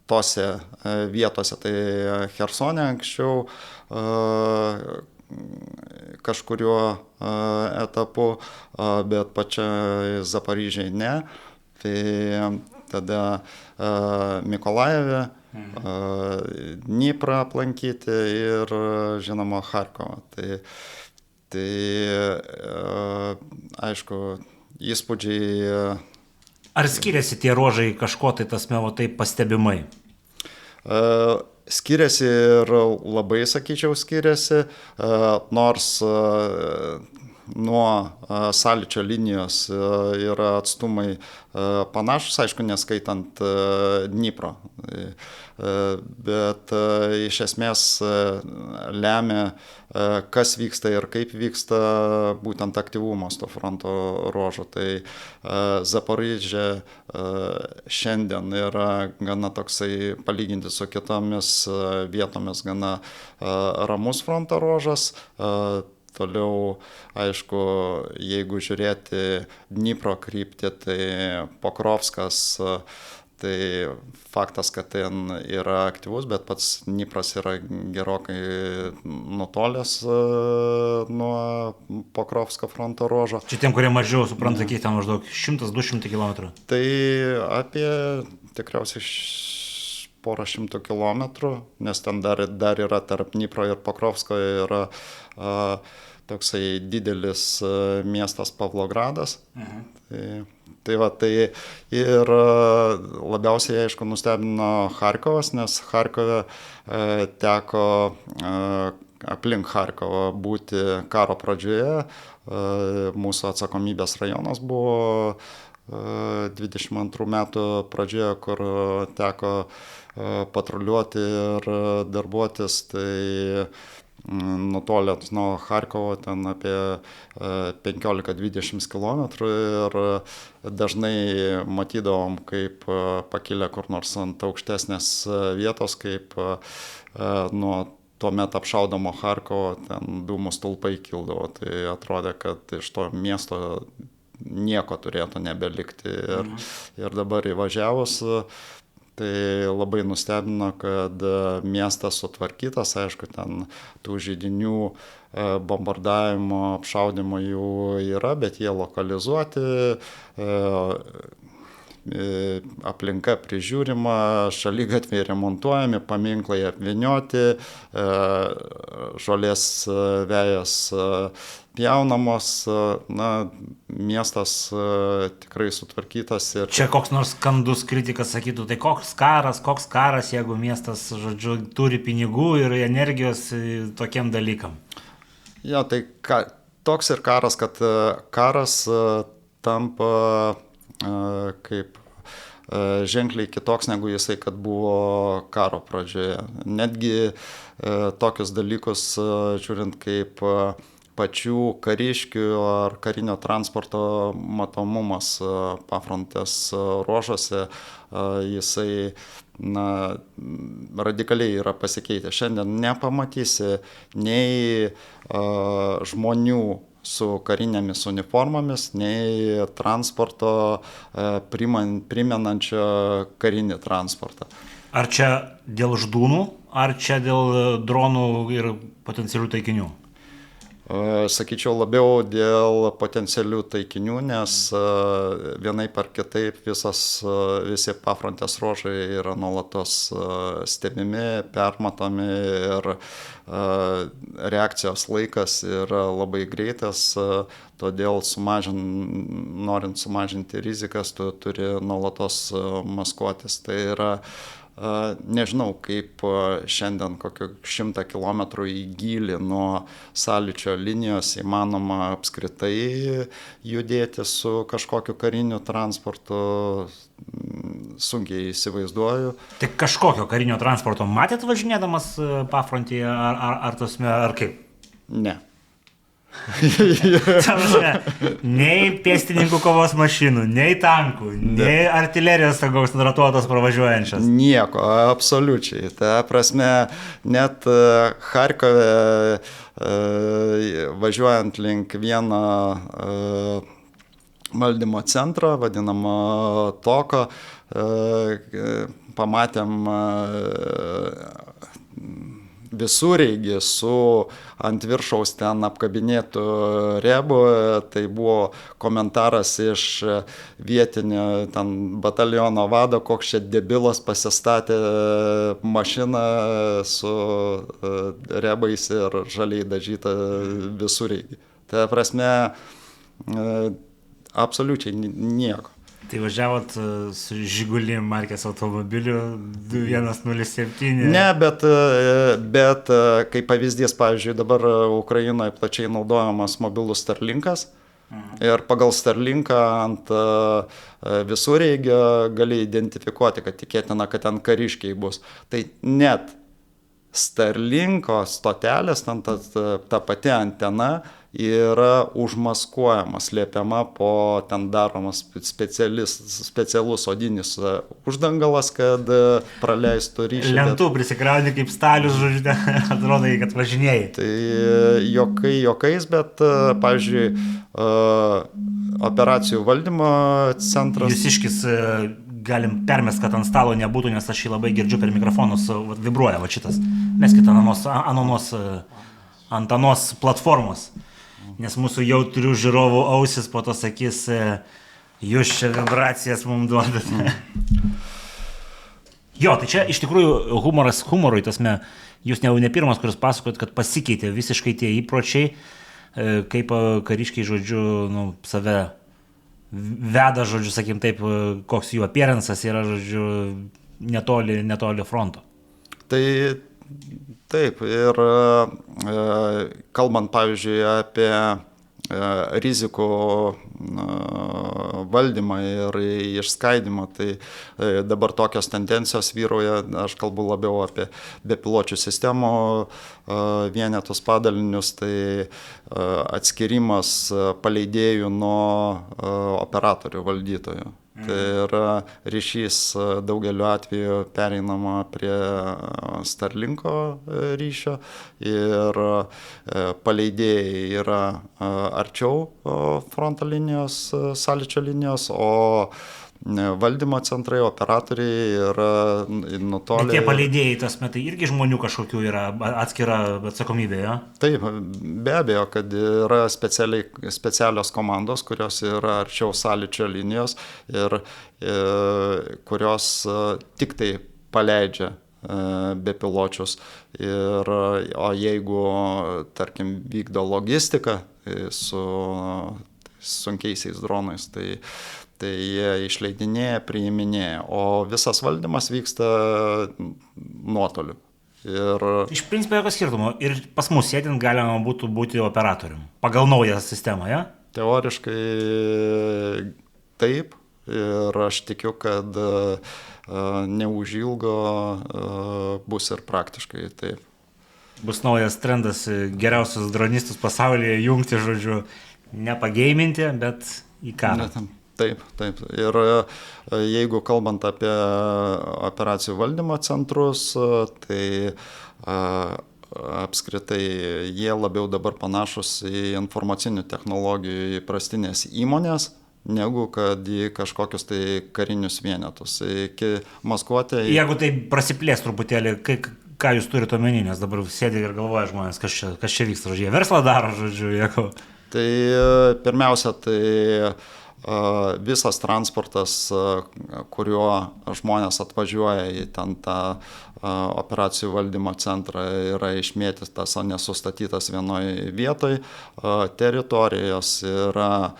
tose vietose, tai Chersone anksčiau kažkuriuo etapu, bet pačiai Zaporižėje ne. Tai tada Mikolajeve, Dniprą aplankyti ir žinoma Charkovą. Tai aišku, įspūdžiai. Ar skiriasi tie ruožai kažko tai taip pastebimai? Skiriasi ir labai, sakyčiau, skiriasi, nors nuo sąlyčio linijos yra atstumai panašus, aišku, neskaitant Dnipro. Bet iš esmės lemia, kas vyksta ir kaip vyksta būtent aktyvumas to fronto ruožo. Tai Zaporižė šiandien yra gana toksai, palyginti su kitomis vietomis, gana ramus fronto ruožas. Toliau, aišku, jeigu žiūrėti Dnipro kryptį, tai Pokrovskas Tai faktas, kad ten yra aktyvus, bet pats Dnipras yra gerokai nutolęs nuo Pokrovsko fronto ruožo. Čia tiem, kurie mažiau supranta, kiek ten maždaug 100-200 km. Tai apie tikriausiai porą šimtų kilometrų, nes ten dar yra tarp Dnipro ir Pokrovsko yra toksai didelis miestas Pavlogradas. Tai ir labiausiai, aišku, nustebino Charkovas, nes Charkove teko aplink Charkovą būti karo pradžioje. Mūsų atsakomybės rajonas buvo 22 metų pradžioje, kur teko patruliuoti ir darbuotis. Tai nutolęs nuo Charkovo ten apie 15-20 km ir dažnai matydavom, kaip pakilę kur nors ant aukštesnės vietos, kaip nuo tuomet apšaudomo Charkovo ten dūmų stulpai kildavo. Tai atrodė, kad iš to miesto nieko turėtų nebelikti. Ir dabar įvažiavus, tai labai nustebino, kad miestas sutvarkytas, aišku, ten tų židinių bombardavimo, apšaudimo jų yra, bet jie lokalizuoti, aplinka prižiūrima, šaligatviai remontuojami, paminklai apvynioti, žolės vejas pjaunamos, miestas tikrai sutvarkytas. Čia koks nors skandus kritikas sakytų, tai koks karas, jeigu miestas, žodžiu, turi pinigų ir energijos tokiem dalykam. Jo, tai toks ir karas, kad karas tampa kaip ženkliai kitoks negu jisai, kad buvo karo pradžioje. Netgi tokius dalykus, žiūrint kaip pačių kariškių ar karinio transporto matomumas pafrontės ruožuose, jisai radikaliai yra pasikeitę. Šiandien nepamatysi nei žmonių su karinėmis uniformomis, nei transporto primenančio karinį transportą. Ar čia dėl ždūnų, ar čia dėl dronų ir potencialių taikinių? Sakyčiau, labiau dėl potencialių taikinių, nes vienaip ar kitaip visi pafrontės ruožai yra nuolatos stebimi, permatomi ir reakcijos laikas yra labai greitas, todėl norint sumažinti rizikas, tu turi nuolatos maskuotis. Tai yra nežinau, kaip šiandien kokio 100 km į gylį nuo sąlyčio linijos įmanoma apskritai judėti su kažkokiu kariniu transportu, sunkiai įsivaizduoju. Tai kažkokio karinio transporto matėt važinėdamas pafrontyje ar kaip? Ne. Nei pėstininkų kovos mašinų, nei tankų, nei artilerijos tokios nurotuotos pravažiuojančios. Nieko, absoliučiai. Ta prasme, net Charkove važiuojant link vieną valdymo centrą, vadinamą Toko, pamatėm visureigį su ant viršaus ten apkabinėtų rebų. Tai buvo komentaras iš vietinio ten bataliono vado, koks čia debilas pasistatė mašiną su rebais ir žaliai dažytą visureigį. Tai prasme, absoliučiai nieko. Tai važiavot su Žiguli markės automobiliu 2107? Ne, bet kaip pavyzdys, pavyzdžiui, dabar Ukrainoje plačiai naudojamas mobilus Starlinkas. Ir pagal Starlinką ant visureigio gali identifikuoti, kad tikėtina, kad ten kariškiai bus. Tai net Starlinko stotelės, ten ta pati antena yra užmaskuojama, slėpiama po ten daromas specialus odinis uždangalas, kad praleistų ryšį. Lentų prisikrauni kaip stalius, žodžiu, atrodo, kad važinėjai. Tai jokais, bet, pavyzdžiui, operacijų valdymo centras. Jūsiškis galim permest, kad ant stalo nebūtų, nes aš jį labai girdžiu per mikrofonus, vibruoja va šitas. Meskit ant anos platformos, nes mūsų jautrių žiūrovų ausis po to sakys, jūs čia vibracijas mums duodate. Jo, tai čia iš tikrųjų humoras humorui, tasme, jūs ne pirmas, kuris pasakojat, kad pasikeitė visiškai tie įpročiai, kaip kariškiai, žodžiu, save veda, žodžiu, sakim taip, koks jų appearance'as yra, žodžiu, netoli fronto. Tai taip, ir kalbant, pavyzdžiui, apie rizikų valdymą ir išskaidimą, tai dabar tokios tendencijos vyrauja, aš kalbu labiau apie bepiločių sistemų vienetus padalinius, tai atskirimas paleidėjų nuo operatorių valdytojų. Tai yra ryšys daugeliu atveju pereinama prie Starlinko ryšio ir paleidėjai yra arčiau fronto linijos, sąlyčio linijos, o valdymo centrai, operatoriai yra nutolę. Bet tie paleidėjai, tas metai irgi žmonių kažkokių yra atskira atsakomybė, jo? Taip, be abejo, kad yra specialios komandos, kurios yra arčiau sąlyčio linijos ir kurios tik tai paleidžia bepiločius. O jeigu, tarkim, vykdo logistiką su sunkiaisiais dronais, tai jie išleidinėja, priiminėja, o visas valdymas vyksta nuotoliu. Iš principo jokio skirtumo. Ir pas mus sėdint galima būtų būti operatorium. Pagal naują sistemą, ja? Teoriškai taip. Ir aš tikiu, kad neužilgo bus ir praktiškai taip. Bus naujas trendas geriausius dronistus pasaulyje jungti, žodžiu, nepageiminti, bet į karą. Taip. Ir jeigu kalbant apie operacijų valdymo centrus, tai apskritai jie labiau dabar panašus į informacinių technologijų įprastinės įmonės, negu kad į kažkokius tai karinius vienetus. Maskuotė... Jeigu tai prasiplės truputėlį, ką jūs turite omeny, nes dabar sėdi ir galvoja žmonės, kas čia vyksta, žodžiu, jie verslą daro, žodžiu, jeigu... Tai pirmiausia, tai visas transportas, kuriuo žmonės atvažiuoja į ten tą operacijų valdymo centrą, yra išmėtytas, nesustatytas vienoje vietoje, teritorijos yra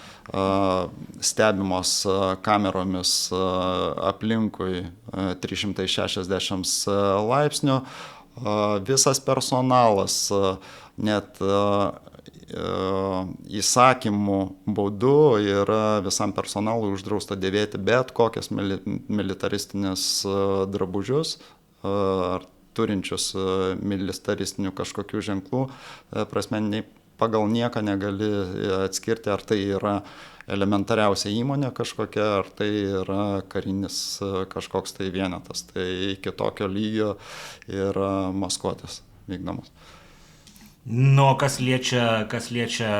stebimos kameromis aplinkui 360 laipsnių, visas personalas, net įsakymų būdu yra visam personalui uždrausta dėvėti bet kokias militaristinės drabužius ar turinčius militaristinių kažkokių ženklų. Prasme, pagal nieką negali atskirti, ar tai yra elementariausia įmonė kažkokia, ar tai yra karinis kažkoks tai vienetas. Tai iki tokio lygio yra maskuotės vykdomos. Kas liečia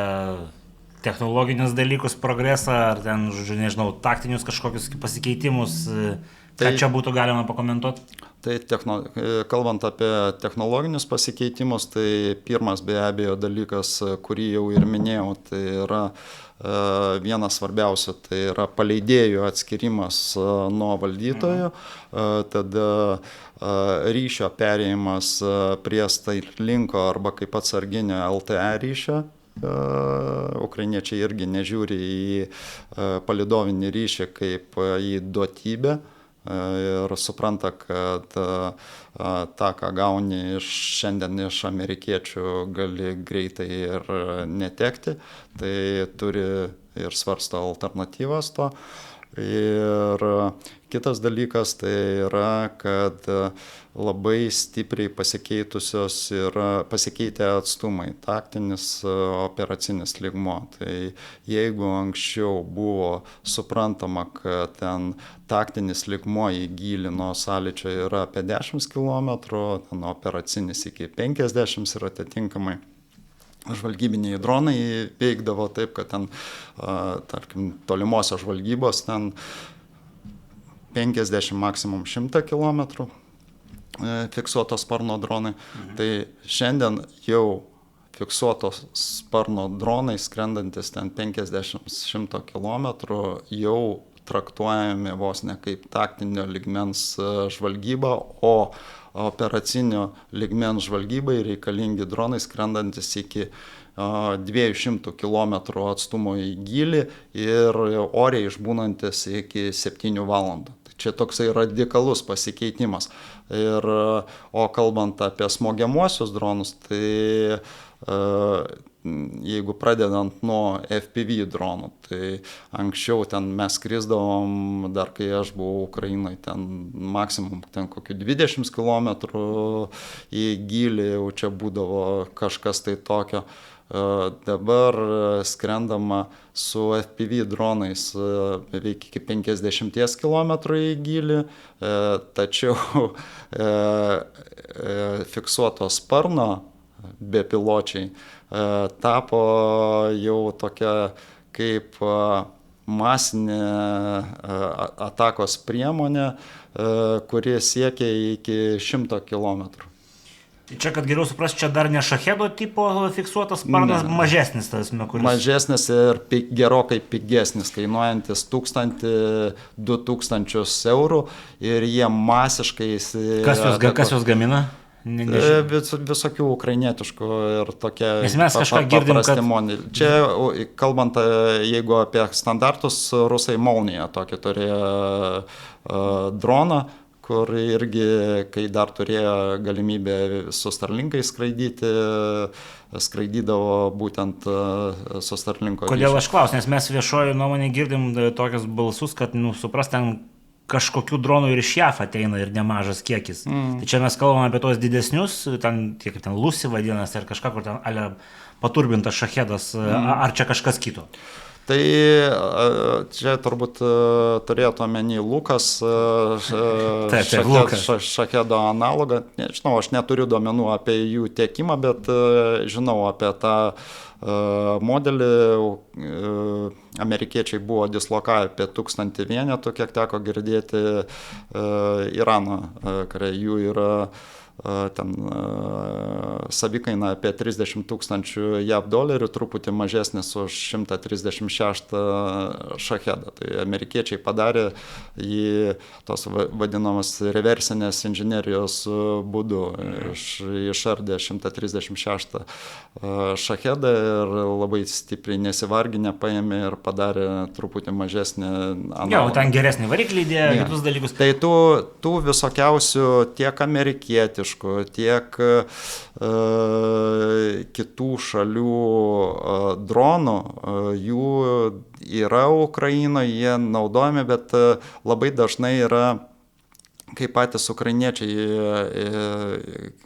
technologinius dalykus, progresą, ar ten, žodžiu, nežinau, taktinius kažkokius pasikeitimus, ką čia būtų galima pakomentuoti? Tai kalbant apie technologinius pasikeitimus, tai pirmas be abejo dalykas, kurį jau ir minėjau, tai yra vienas svarbiausių, tai yra paleidėjų atskirimas nuo valdytojų, tada ryšio perėjimas prie Starlinko arba kaip atsarginio LTE ryšio. Ukrainiečiai irgi nežiūri į palidovinį ryšį kaip į duotybę ir supranta, kad tą, ką gauni šiandien iš amerikiečių, gali greitai ir netekti, tai turi ir svarsto alternatyvas to. Ir kitas dalykas tai yra, kad labai stipriai pasikeitę atstumai, taktinis, operacinis lygmuo. Tai jeigu anksčiau buvo suprantama, kad ten taktinis lygmuo į gylį nuo sąlyčio yra apie 10 km, ten operacinis iki 50 ir atitinkamai žvalgybiniai dronai veikdavo taip, kad ten, tarkim, tolimosios žvalgybos ten 50 maksimum 100 km fiksuoto sparno dronai. Tai šiandien jau fiksuotos sparno dronai, skrendantis ten 50-100 km, jau traktuojami vos ne kaip taktinio lygmens žvalgyba, o operacinio lygmens žvalgybai reikalingi dronai, skrendantis iki 200 km atstumo į gylį ir oriai išbūnantis iki 7 valandų. Čia toksai radikalus pasikeitimas. O kalbant apie smogiamuosius dronus, tai jeigu pradedant nuo FPV dronų, tai anksčiau ten mes skrisdavom, dar kai aš buvau Ukrainai, ten maksimum ten kokių 20 km į gylį, jau čia būdavo kažkas tai tokio. Dabar skrendama su FPV dronais beveik iki 50 km į gylį, tačiau fiksuoto sparno bepiločiai tapo jau tokia kaip masinė atakos priemonė, kuri siekia iki 100 km. Čia, kad geriau supras, čia dar ne šachedo tipo fiksuotas sparnas, mažesnis tas, kuris... Mažesnis ir gerokai pigesnis, kainuojantis 1000–2000 eurų ir jie masiškai... Kas juos gamina? Visokių ukrainietiškų ir tokie... Nes mes kažką girdim, kad... Čia, kalbant, jeigu apie standartus, rusai Molnija tokį turėjo droną, kur irgi, kai dar turėjo galimybę su Starlinkais skraidyti, skraidydavo būtent su Starlinko ryšiu. Kodėl aš klausiu, nes mes viešojo nuomonė girdim tokius balsus, kad, supras, ten kažkokių dronų ir iš JAF ateina ir nemažas kiekis. Tai čia mes kalbame apie tos didesnius, ten, kaip ten Lucy vadinasi, ar kažką, kur ten paturbintas šachedas, ar čia kažkas kito? Tai čia turbūt turėtų omeny Lukas, šachedo analogą. Nežinau, aš neturiu duomenų apie jų tiekimą, bet žinau apie tą modelį. Amerikiečiai buvo dislokavę apie 1000 vienetų, kiek teko girdėti, Irano kariai. Jų yra ten savikaina apie 30 000 JAV dolerių, truputį mažesnis už 136 šachedą. Tai amerikiečiai padarė jį tos vadinamas reversinės inžinerijos būdu. Išardė 136 šachedą ir labai stipriai nesivarginę paėmė ir padarė truputį mažesnį analogą. Jo, ten geresnį variklį įdėjo, kitus dalykus. Tai tų visokiausių tiek amerikietiškų, tiek kitų šalių dronų, jų yra Ukrainoje, jie naudojami, bet labai dažnai yra, kaip patys ukrainiečiai,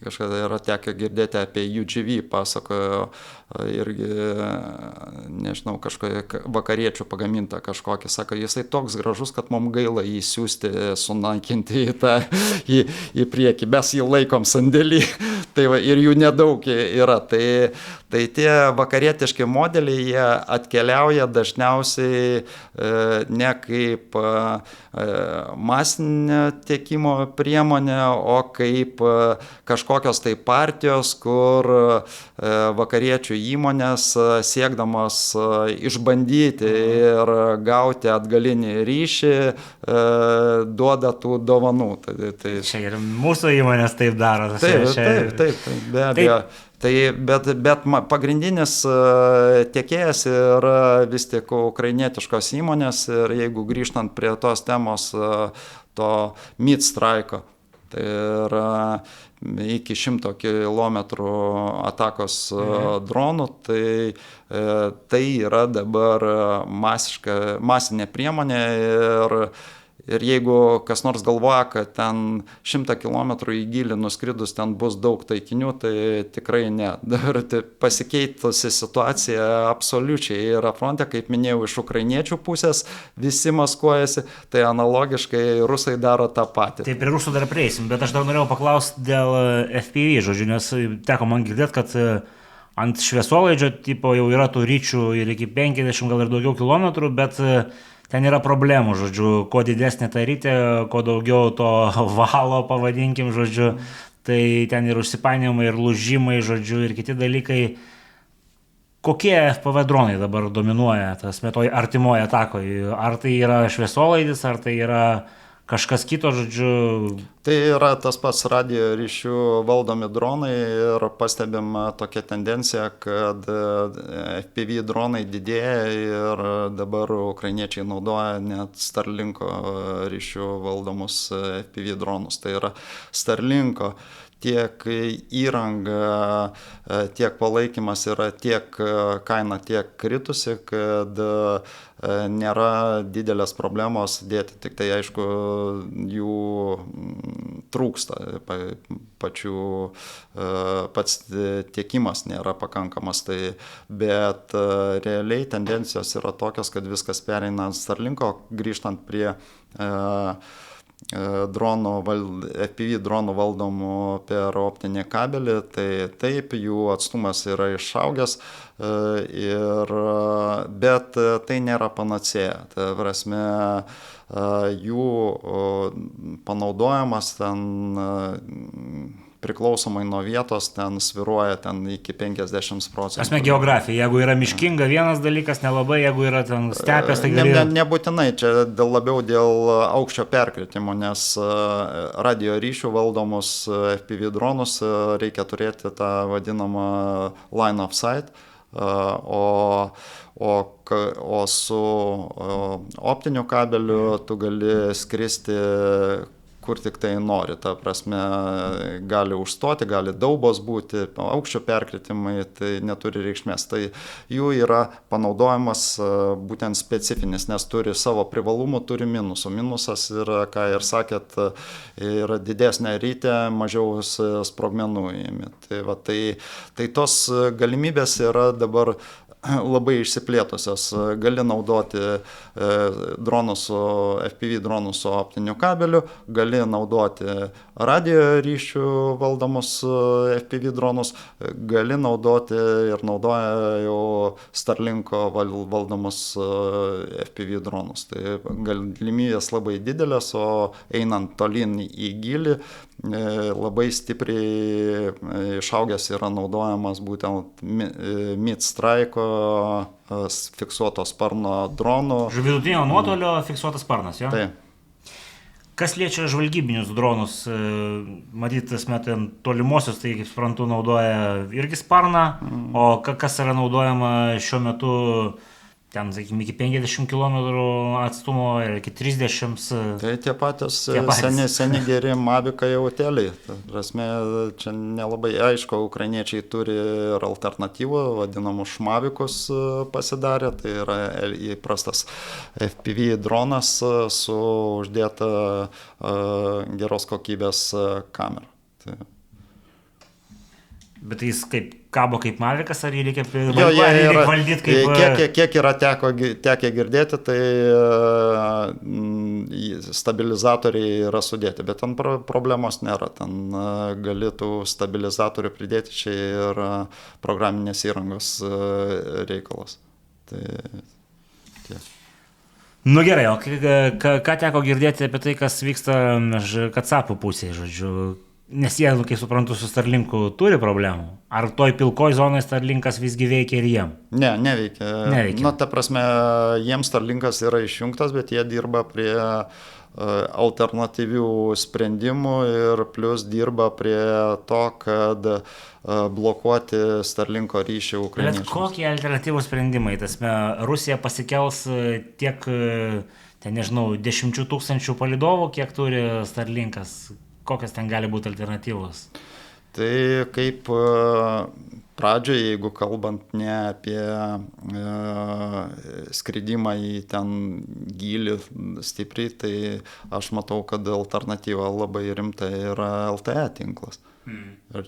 kažkada yra tekę girdėti apie UGV, pasakojo irgi, nežinau, kažkokia vakariečių pagaminta kažkokį, sako, jisai toks gražus, kad mums gaila jį siūsti, sunaikinti į priekį, mes jį laikom sandėlį, tai va, ir jų nedaug yra, tai tie vakarietiški modeliai, jie atkeliauja dažniausiai ne kaip masinė tiekimo priemonė, o kaip kažkokios tai partijos, kur vakariečių įmonės siekdamos išbandyti ir gauti atgalinį ryšį duoda tų dovanų. Tai... Čia ir mūsų įmonės taip daro. Taip, be abejo. Bet pagrindinis tiekėjas yra vis tik ukrainietiškos įmonės ir jeigu grįžtant prie tos temos to Midstrike, tai yra iki 100 km atakos dronų, tai yra dabar masinė priemonė ir jeigu kas nors galvoja, kad ten 100 km į gylį nuskridus ten bus daug taikinių, tai tikrai ne. Dabar pasikeitusi situacija absoliučiai yra fronte, kaip minėjau, iš ukrainiečių pusės visi maskuojasi, tai analogiškai rusai daro tą patį. Tai prie rusų dar prieisim, bet aš dar norėjau paklausti dėl FPV, žodžiu, nes teko man girdėti, kad ant šviesolaidžio tipo jau yra tų ryčių ir iki 50 gal ir daugiau kilometrų, bet ten yra problemų, žodžiu, kuo didesnė ta rytė, kuo daugiau to valo, pavadinkim, žodžiu, tai ten ir užsipainiojimai, ir lūžimai, žodžiu, ir kiti dalykai. Kokie FPV dronai dabar dominuoja tas metoj artimoje atakoje? Ar tai yra šviesolaidis, ar tai yra kažkas kito, žodžiu? Tai yra tas pats radijo ryšių valdomi dronai ir pastebim tokią tendenciją, kad FPV dronai didėja ir dabar ukrainiečiai naudoja net Starlinko ryšių valdomus FPV dronus. Tai yra Starlinko tiek įranga, tiek palaikymas yra tiek kaina tiek kritusi, kad nėra didelės problemos dėti, tik tai aišku jų trūksta, pats tiekimas nėra pakankamas, bet realiai tendencijos yra tokios, kad viskas pereina ant Starlinko, grįžtant prie FPV dronų valdomų per optinį kabelį, tai taip, jų atstumas yra išaugęs, bet tai nėra panacėja. Tai prasme, jų panaudojimas ten priklausomai nuo vietos, ten sviruoja ten iki 50%. Esmė geografija, jeigu yra miškinga vienas dalykas, nelabai, jeigu yra ten stepės, tai gali... Nebūtinai, čia labiau dėl aukščio perkritimo, nes radio ryšių valdomus FPV dronus reikia turėti tą vadinamą line of sight, o su optiniu kabeliu tu gali skristi kur tik tai nori, ta prasme gali užstoti, gali daubos būti, aukščio perkritimai, tai neturi reikšmės. Tai jų yra panaudojimas būtent specifinis, nes turi savo privalumų, turi minusų. Minusas yra, ką ir sakėt, yra didesnė rytė, mažiau sprogmenų įimi. Tai tos galimybės yra dabar labai išsiplėtusios. Gali naudoti dronus su FPV dronus su optiniu kabeliu, gali naudoti radio ryšių valdomus FPV dronus, gali naudoti ir naudoja jau Starlinko valdomus FPV dronus. Tai galimybės labai didelės, o einant tolyn į gilį, labai stipriai išaugęs yra naudojamas būtent mid-strike fiksuoto sparno dronų. Vidutinio nuotolio fiksuotas sparnas, jo? Taip. Kas liečia žvalgybinius dronus, matyt, ten tolimosios, tai kaip suprantu, naudoja irgi sparną, o kas yra naudojama šiuo metu ten, sakykime, iki 50 km atstumo ir iki 30. Tai tie patys seni geri Mavikai jauteliai. Prasme, čia nelabai aišku, ukrainiečiai turi ir alternatyvų, vadinamus šmavikus pasidarė, tai yra įprastas FPV dronas su uždėta geros kokybės kamera. Tai... Bet jis kaip kabo kaip Mavikas, ar jį reikia valdyti kaip... Kiek yra tekę girdėti, tai stabilizatoriai yra sudėti, bet ten problemos nėra. Ten galėtų stabilizatorių pridėti, čia ir programinės įrangos reikalas. Tai tiek. Nu gerai, o ką teko girdėti apie tai, kas vyksta Kacapų pusėje, žodžiu? Nes jie, kaip suprantu, su Starlinku turi problemų. Ar toj pilkoj zonai Starlinkas visgi veikia ir jiem? Ne, neveikia. Na, ta prasme, jiems Starlinkas yra išjungtas, bet jie dirba prie alternatyvių sprendimų ir plus dirba prie to, kad blokuoti Starlinko ryšį ukrainiečiams. Bet kokie alternatyvų sprendimai? Tasme, Rusija pasikels tiek, ten nežinau, 10 000 palydovų, kiek turi Starlinkas? Kokios ten gali būti alternatyvos? Tai kaip pradžioje, jeigu kalbant ne apie skridimą į ten gilį stipriai, tai aš matau, kad alternatyva labai rimta yra LTE tinklas. Ir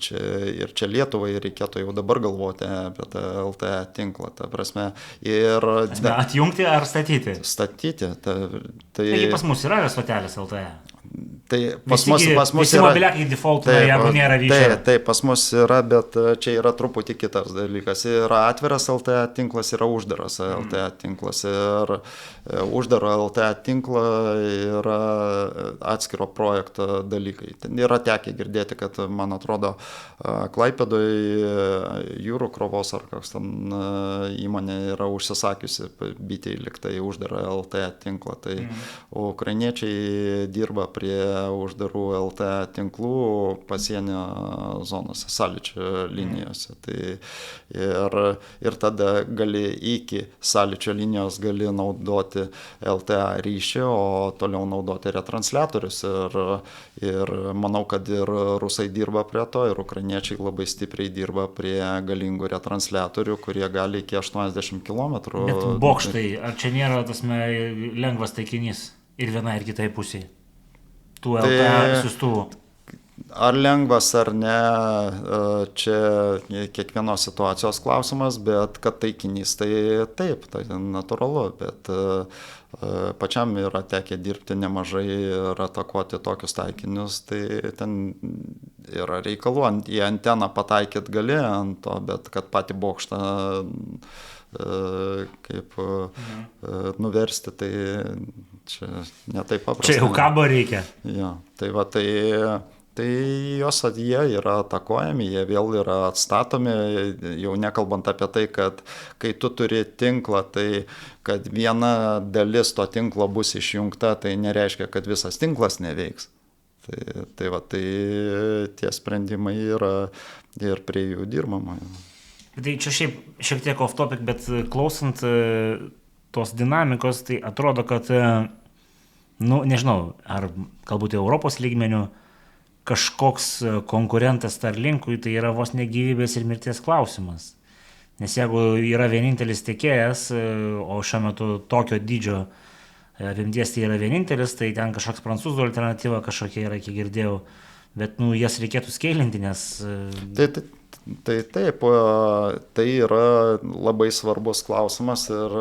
čia Lietuvai reikėtų jau dabar galvoti apie tą LTE tinklą. Ta prasme, atjungti ar statyti? Statyti. Taigi pas mus yra stotelės LTE? Tai pas mus visi mobiliakai defaultina, jeigu nėra ryšio. Taip, pas mus yra, bet čia yra truputį kitas dalykas. Yra atviras LTE tinklas, yra uždaras LTE tinklas. Ir uždaro LTE tinklą yra atskiro projekto dalykai. Ten yra tekę girdėti, kad, man atrodo, Klaipėdoje jūrų krovos ar koks ten įmonė yra užsisakiusi bitį liktai uždarą LTE tinklą. Tai ukrainiečiai dirba prie uždarų LTE tinklų pasienio zonose, sąlyčio linijose. Tai ir tada gali iki sąlyčio linijos gali naudoti LTE ryšį, o toliau naudoti retransliatorius. Ir manau, kad ir rusai dirba prie to, ir ukrainiečiai labai stipriai dirba prie galingų retransliatorių, kurie gali iki 80 km. Bet bokštai, ar čia nėra lengvas taikinys ir vienai ir kitai pusiai? Tų LTE siųstuvų. Ar lengvas ar ne, čia kiekvienos situacijos klausimas, bet kad taikinys, tai taip, tai natūralu, bet pačiam yra tekę dirbti nemažai ir atakuoti tokius taikinius, tai ten yra reikalų, į anteną pataikyt gali ant to, bet kad patį bokštą kaip nuversti, tai čia netaip paprasta. Čia jau kabo reikia. Ja, tai va, tai jie yra atakuojami, jie vėl yra atstatomi, jau nekalbant apie tai, kad kai tu turi tinklą, tai kad viena dalis to tinklo bus išjungta, tai nereiškia, kad visas tinklas neveiks. Tai va, tai tie sprendimai yra ir prie jų dirbama. Tai čia šiek tiek off topic, bet klausant tos dinamikos, tai atrodo, kad, nežinau, ar galbūt Europos lygmenių kažkoks konkurentas Starlinkui, tai yra vos ne gyvybės ir mirties klausimas. Nes jeigu yra vienintelis tiekėjas, o šiuo metu tokio dydžio apimties tai yra vienintelis, tai ten kažkoks prancūzų alternatyva kažkokia yra, kiek girdėjau, bet jas reikėtų skeilinti, nes... Tai taip, tai yra labai svarbus klausimas ir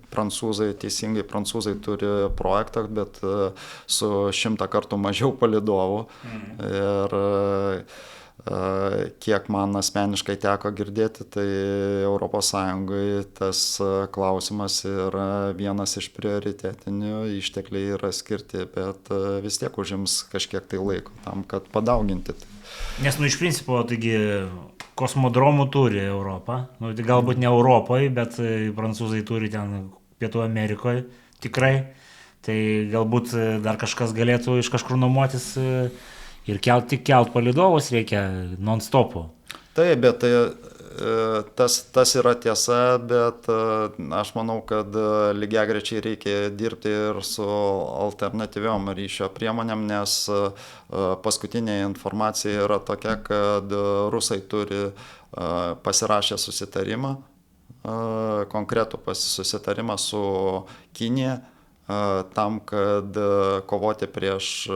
prancūzai turi projektą, bet su 100 kartų mažiau palydovų. Ir kiek man asmeniškai teko girdėti, tai ES tas klausimas yra vienas iš prioritetinių, ištekliai yra skirti, bet vis tiek užims kažkiek tai laiko tam, kad padauginti. Nes, iš principo, taigi, kosmodromų turi Europą, tai galbūt ne Europoje, bet prancūzai turi ten Pietų Amerikoje, tikrai, tai galbūt dar kažkas galėtų iš kažkur nuomotis ir tik kelt palydovus reikia non-stopų. Taip, bet tas yra tiesa, bet aš manau, kad lygiagrečiai reikia dirbti ir su alternatyviom ryšio priemonėm, nes paskutinė informacija yra tokia, kad rusai turi pasirašę susitarimą, konkretų susitarimą su Kinija, tam, kad kovoti prieš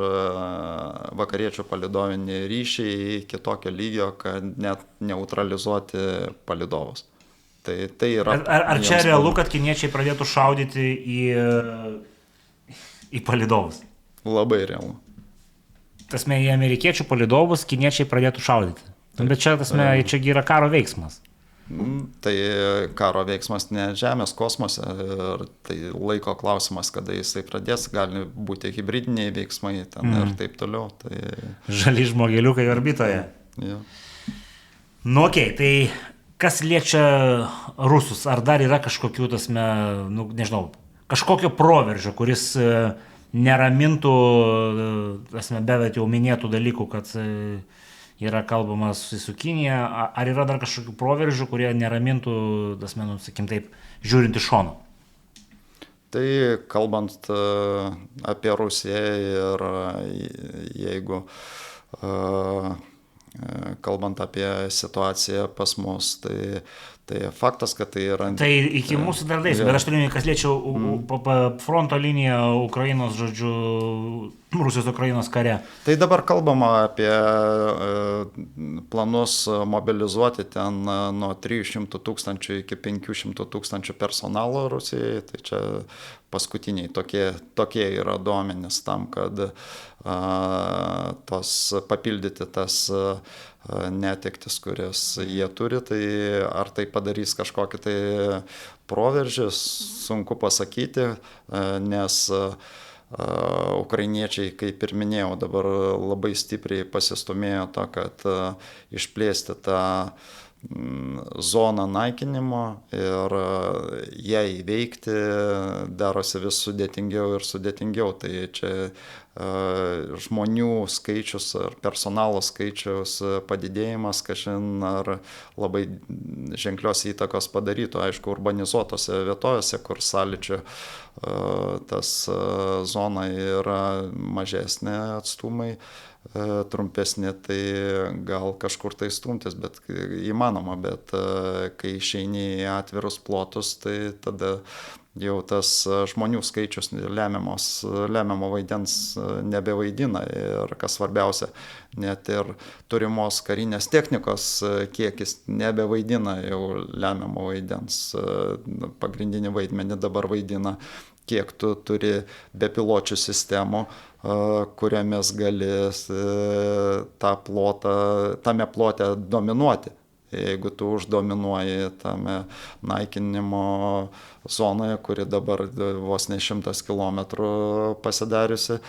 vakariečių palydovinį ryšį iki tokio lygio, kad net neutralizuoti palydovus. Tai yra... Ar čia realu, kad kiniečiai pradėtų šaudyti į palydovus? Labai realu. Tasme, į amerikiečių palydovus kiniečiai pradėtų šaudyti. Bet čia yra karo veiksmas. Tai karo veiksmas ne Žemės kosmose, ir tai laiko klausimas, kada jisai pradės, gali būti hibridiniai veiksmai ten ir taip toliau. Tai... Žali žmogeliukai orbitoje. Ja. Okei, tai kas liečia rusus, ar dar yra kažkokių, nežinau, kažkokio proveržio, kuris neramintų, beveik jau minėtų dalykų, kad yra kalbama su Kinija, ar yra dar kažkokių proveržių, kurie neramintų, sakim taip, žiūrint iš šono? Tai kalbant apie Rusiją ir jeigu kalbant apie situaciją pas mus, tai faktas, kad tai yra... Tai iki mūsų dar dais, bet aš turiu, kas liečia fronto liniją Ukrainos, žodžiu, Rusijos-Ukrainos kare. Tai dabar kalbama apie planus mobilizuoti ten nuo 300 000 iki 500 000 personalo Rusijai. Tai čia paskutiniai tokie yra duomenys tam, kad papildyti tas netektis, kurias jie turi. Tai ar tai padarys kažkokį tai proveržį, sunku pasakyti, nes ukrainiečiai, kaip ir minėjau, dabar labai stipriai pasistumėjo to, kad išplėsti tą zoną naikinimo ir ją įveikti darosi vis sudėtingiau ir sudėtingiau. Tai čia žmonių skaičius ar personalo skaičiaus padidėjimas, kažin ar labai ženklios įtakos padarytų. Aišku, urbanizuotose vietovėse, kur sąlyčio tas zona yra mažesnė, atstumai trumpesnė, tai gal kažkur tai stumtis, bet įmanoma, bet kai išeini į atvirus plotus, tai tada jau tas žmonių skaičius lemiamo vaidens nebevaidina ir kas svarbiausia, net ir turimos karinės technikos kiekis nebevaidina jau lemiamo vaidens. Pagrindinį vaidmenį dabar vaidina, kiek tu turi bepiločių sistemų, kuriamis gali tame plote dominuoti. Jeigu tu uždominuoji tame naikinimo zonoje, kuri dabar vos ne 100 km pasidariusi,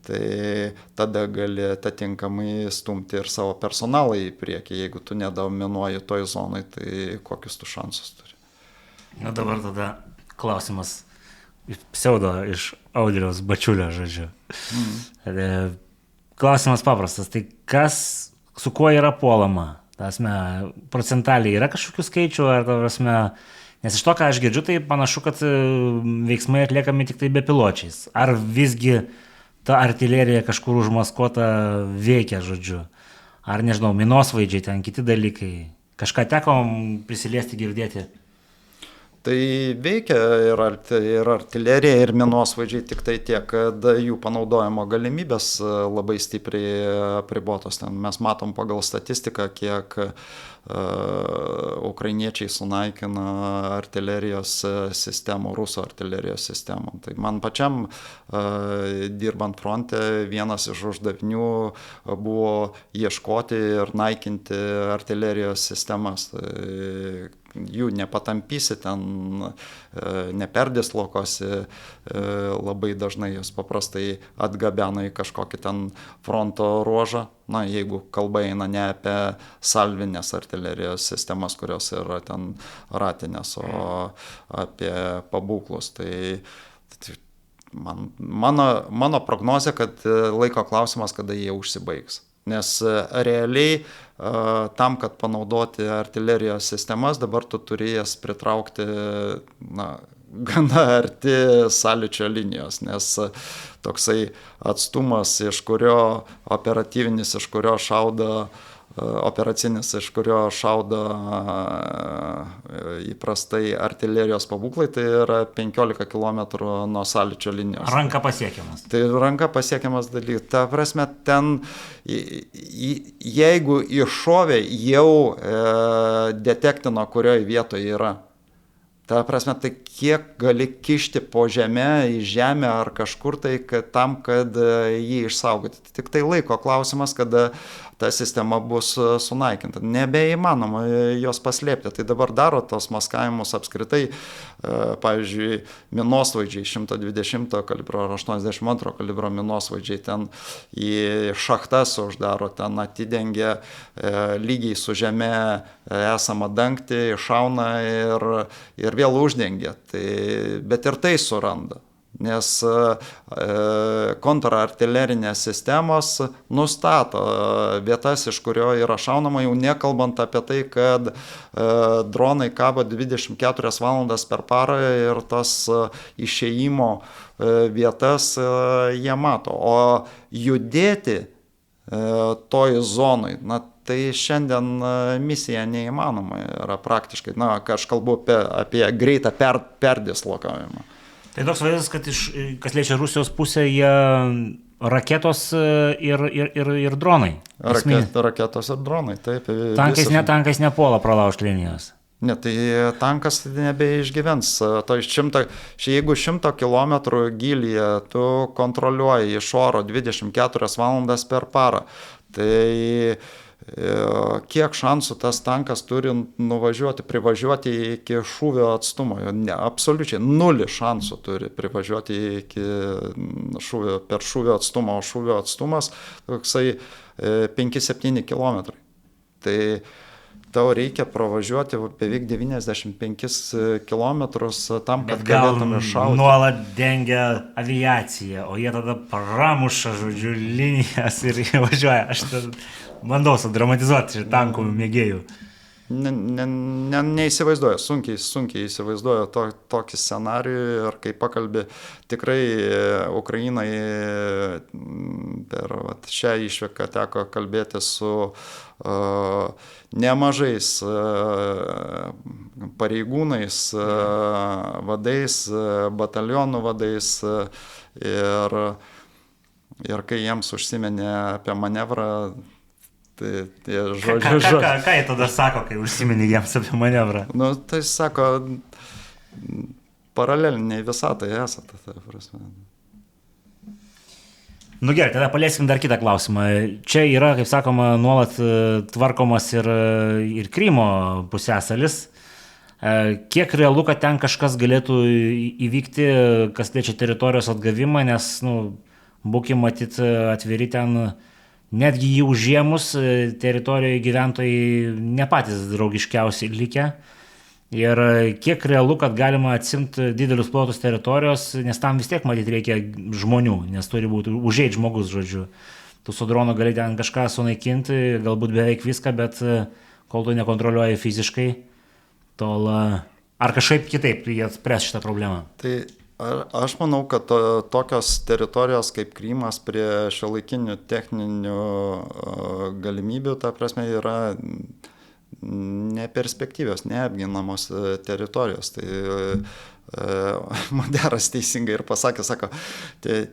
tai tada gali atitinkamai stumti ir savo personalą į priekį. Jeigu tu nedominuoji toj zonai, tai kokius tu šansus turi? Na dabar tada klausimas pseudo iš Audriaus Bačiulio, žodžiu. Klausimas paprastas, tai su kuo yra puolama? Procentaliai yra kažkokių skaičių, ar prasme, nes iš to, ką aš girdžiu, tai panašu, kad veiksmai atliekami tik tai bepiločiais. Ar visgi ta artilerija kažkur užmaskuota veikia, žodžiu? Ar nežinau, minosvaidžiai, ten kiti dalykai? Kažką teko prisiliesti, girdėti? Tai veikia ir artilerija, ir minosvaidžiai, tik tai tiek, kad jų panaudojimo galimybės labai stipriai apribotos. Ten mes matom pagal statistiką, kiek ukrainiečiai sunaikina artilerijos sistemų, rusų artilerijos sistemų. Tai man pačiam, dirbant fronte, vienas iš uždavinių buvo ieškoti ir naikinti artilerijos sistemas. Jų nepatampysi, ten neperdislokosi, labai dažnai jos paprastai atgabena į kažkokį ten fronto ruožą. Na, jeigu kalba eina ne apie salvinės artilerijos sistemas, kurios yra ten ratinės, o apie pabūklus. Tai mano prognozė, kad laiko klausimas, kada jie užsibaigs. Nes realiai tam, kad panaudoti artilerijos sistemas, dabar tu turi jas pritraukti gana arti sąlyčio linijos, nes toksai atstumas, iš kurio operatyvinis, iš kurio šaudo operacinis, iš kurio šaudo įprastai artilerijos pabūklai, tai yra 15 km nuo sąlyčio linijos. Ranka pasiekiamas. Tai ranka pasiekiamas dalykas. Ta prasme, ten, jeigu iššovė, jau detektino, kurioje vietoje yra. Ta prasme, tai kiek gali kišti po žemę, į žemę ar kažkur tai, tam, kad jį išsaugoti. Tik tai laiko klausimas, kada ta sistema bus sunaikinta. Nebeįmanoma jos paslėpti. Tai dabar daro tos maskavimus apskritai, pavyzdžiui, minosvaidžiai 120 kalibro ar 82 kalibro minosvaidžiai ten į šachtas uždaro, ten atidengia lygiai su žeme esamą dangtį, iššauna ir vėl uždengia. Bet ir tai suranda. Nes kontrartilerinės sistemos nustato vietas, iš kurio yra šaunama, jau nekalbant apie tai, kad dronai kabo 24 valandas per parą ir tas išėjimo vietas jie mato. O judėti toj zonai, tai šiandien misija neįmanoma yra praktiškai. Kai aš kalbu apie greitą perdislokavimą. Tai toks vaizdas, kad kas liečia Rusijos pusę, jie raketos ir dronai. Raketos ir dronai, taip. Tankais nepuola pralaužti linijos. Ne, tai tankas nebeišgyvens. Jeigu 100 km gylyje tu kontroliuoji iš oro 24 valandas per parą, tai kiek šansų tas tankas turi privažiuoti iki šūvio atstumo? Ne, absoliučiai 0 šansų turi privažiuoti per šūvio atstumą, o šūvio atstumas toksai 5-7 km. Tai tau reikia pravažiuoti beveik 95 km tam, kad galėtume šauti. Nuolat dengia aviacija, o jie tada pramuša, žodžiu, linijas ir važiuoja. Aš bandau sudramatizuoti tankų mėgėjų. Neįsivaizduoju, sunkiai įsivaizduoju tokį scenarijų ir kai pakalbė tikrai Ukrainai per šią išvyką teko kalbėti su nemažais pareigūnais, vadais, batalionų vadais ir kai jiems užsiminė apie manevrą, tai žodžiu. Ką jie tada sako, kai užsiminė jiems apie manevrą? Tai sako, paraleliniai visatai esate, tai prasme. Gerai, tada palieskim dar kitą klausimą. Čia yra, kaip sakoma, nuolat tvarkomas ir Krymo pusiasalis. Kiek realu, kad ten kažkas galėtų įvykti, kas liečia teritorijos atgavimą, nes, būkim matyt atviri, ten netgi jį užėmus teritorijoje gyventojai ne patys draugiškiausiai likę. Ir kiek realu, kad galima atsimti didelius plotus teritorijos, nes tam vis tiek matyti reikia žmonių, nes turi būti užeit žmogus, žodžiu. Tu su dronu gali ten kažką sunaikinti, galbūt beveik viską, bet kol tu nekontroliuoji fiziškai, tol ar kažkaip kitaip jie spręs šitą problemą. Tai aš manau, kad tokios teritorijos kaip Krymas prie šiuolaikinių techninių galimybių, ta prasme, yra neperspektyvios, neapginamos teritorijos. Tai Moderas teisingai ir pasakė, sako,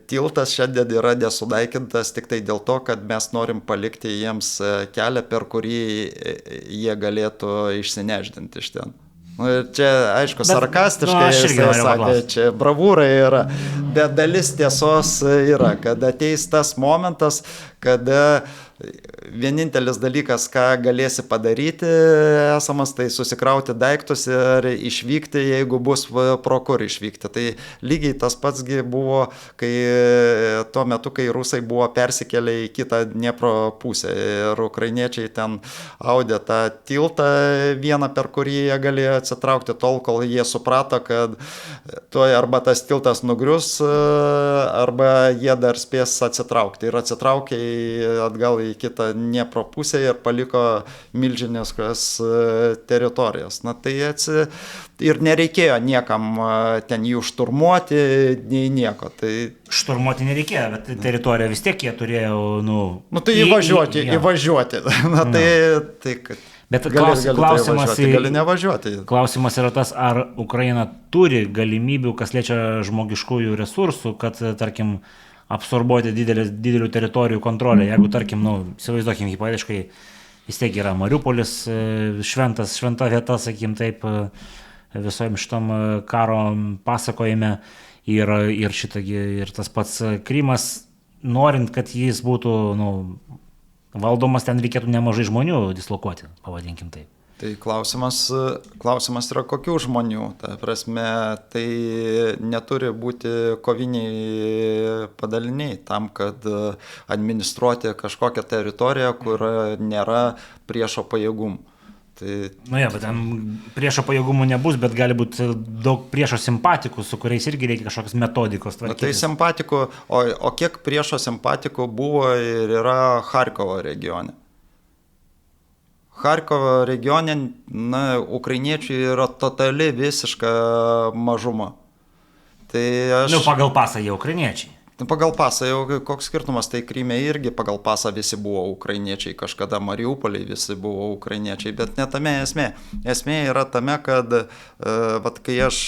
tiltas šiandien yra nesudaikintas tik tai dėl to, kad mes norim palikti jiems kelią, per kurį jie galėtų išsineždinti iš ten. Čia, aišku, sarkastiškai sakė, čia bravūra yra, bet dalis tiesos yra, kad ateis tas momentas, kada vienintelis dalykas, ką galėsi padaryti esamas, tai susikrauti daiktus ir išvykti, jeigu bus pro kur išvykti. Tai lygiai tas patsgi buvo, kai tuo metu, kai rusai buvo persikėlę į kitą Dniepro pusę ir ukrainiečiai ten audė tą tiltą vieną, per kurį jie galėjo atsitraukti tol, kol jie suprato, kad tuoj arba tas tiltas nugrius, arba jie dar spės atsitraukti. Ir atsitraukė atgal į kitą Dniepro pusę ir paliko milžiniškas teritorijas. Tai ir nereikėjo niekam ten jų šturmuoti, nei nieko. Tai šturmuoti nereikėjo, bet teritoriją vis tiek jie turėjo, tai įvažiuoti. Bet klausimas yra tas, ar Ukraina turi galimybių, kas liečia žmogiškųjų resursų, kad, tarkim, absorbuoti didelių teritorijų kontrolę. Jeigu, tarkim, įsivaizduokim, hipotetiškai, vis tiek yra Mariupolis, šventa vieta, sakykim taip, visom šitom karo pasakojime ir tas pats Krymas, norint, kad jis būtų valdomas, ten reikėtų nemažai žmonių dislokuoti, pavadinkim taip. Tai klausimas yra kokių žmonių. Ta prasme, tai neturi būti koviniai padaliniai tam, kad administruoti kažkokią teritoriją, kur nėra priešo pajėgumų. Bet ten priešo pajėgumų nebus, bet gali būti daug priešo simpatikų, su kuriais irgi reikia kažkokios metodikos tvarkytis. Tai simpatikų, o kiek priešo simpatikų buvo ir yra Charkovo regione? Charkovo regione, ukrainiečių yra totali visiška mažuma. Tai pagal pasą jie ukrainiečiai. Pagal pasą jau koks skirtumas, tai Kryme irgi pagal pasą visi buvo ukrainiečiai, kažkada Mariupoliai visi buvo ukrainiečiai, bet ne tame esmė. Esmė yra tame, kad kai aš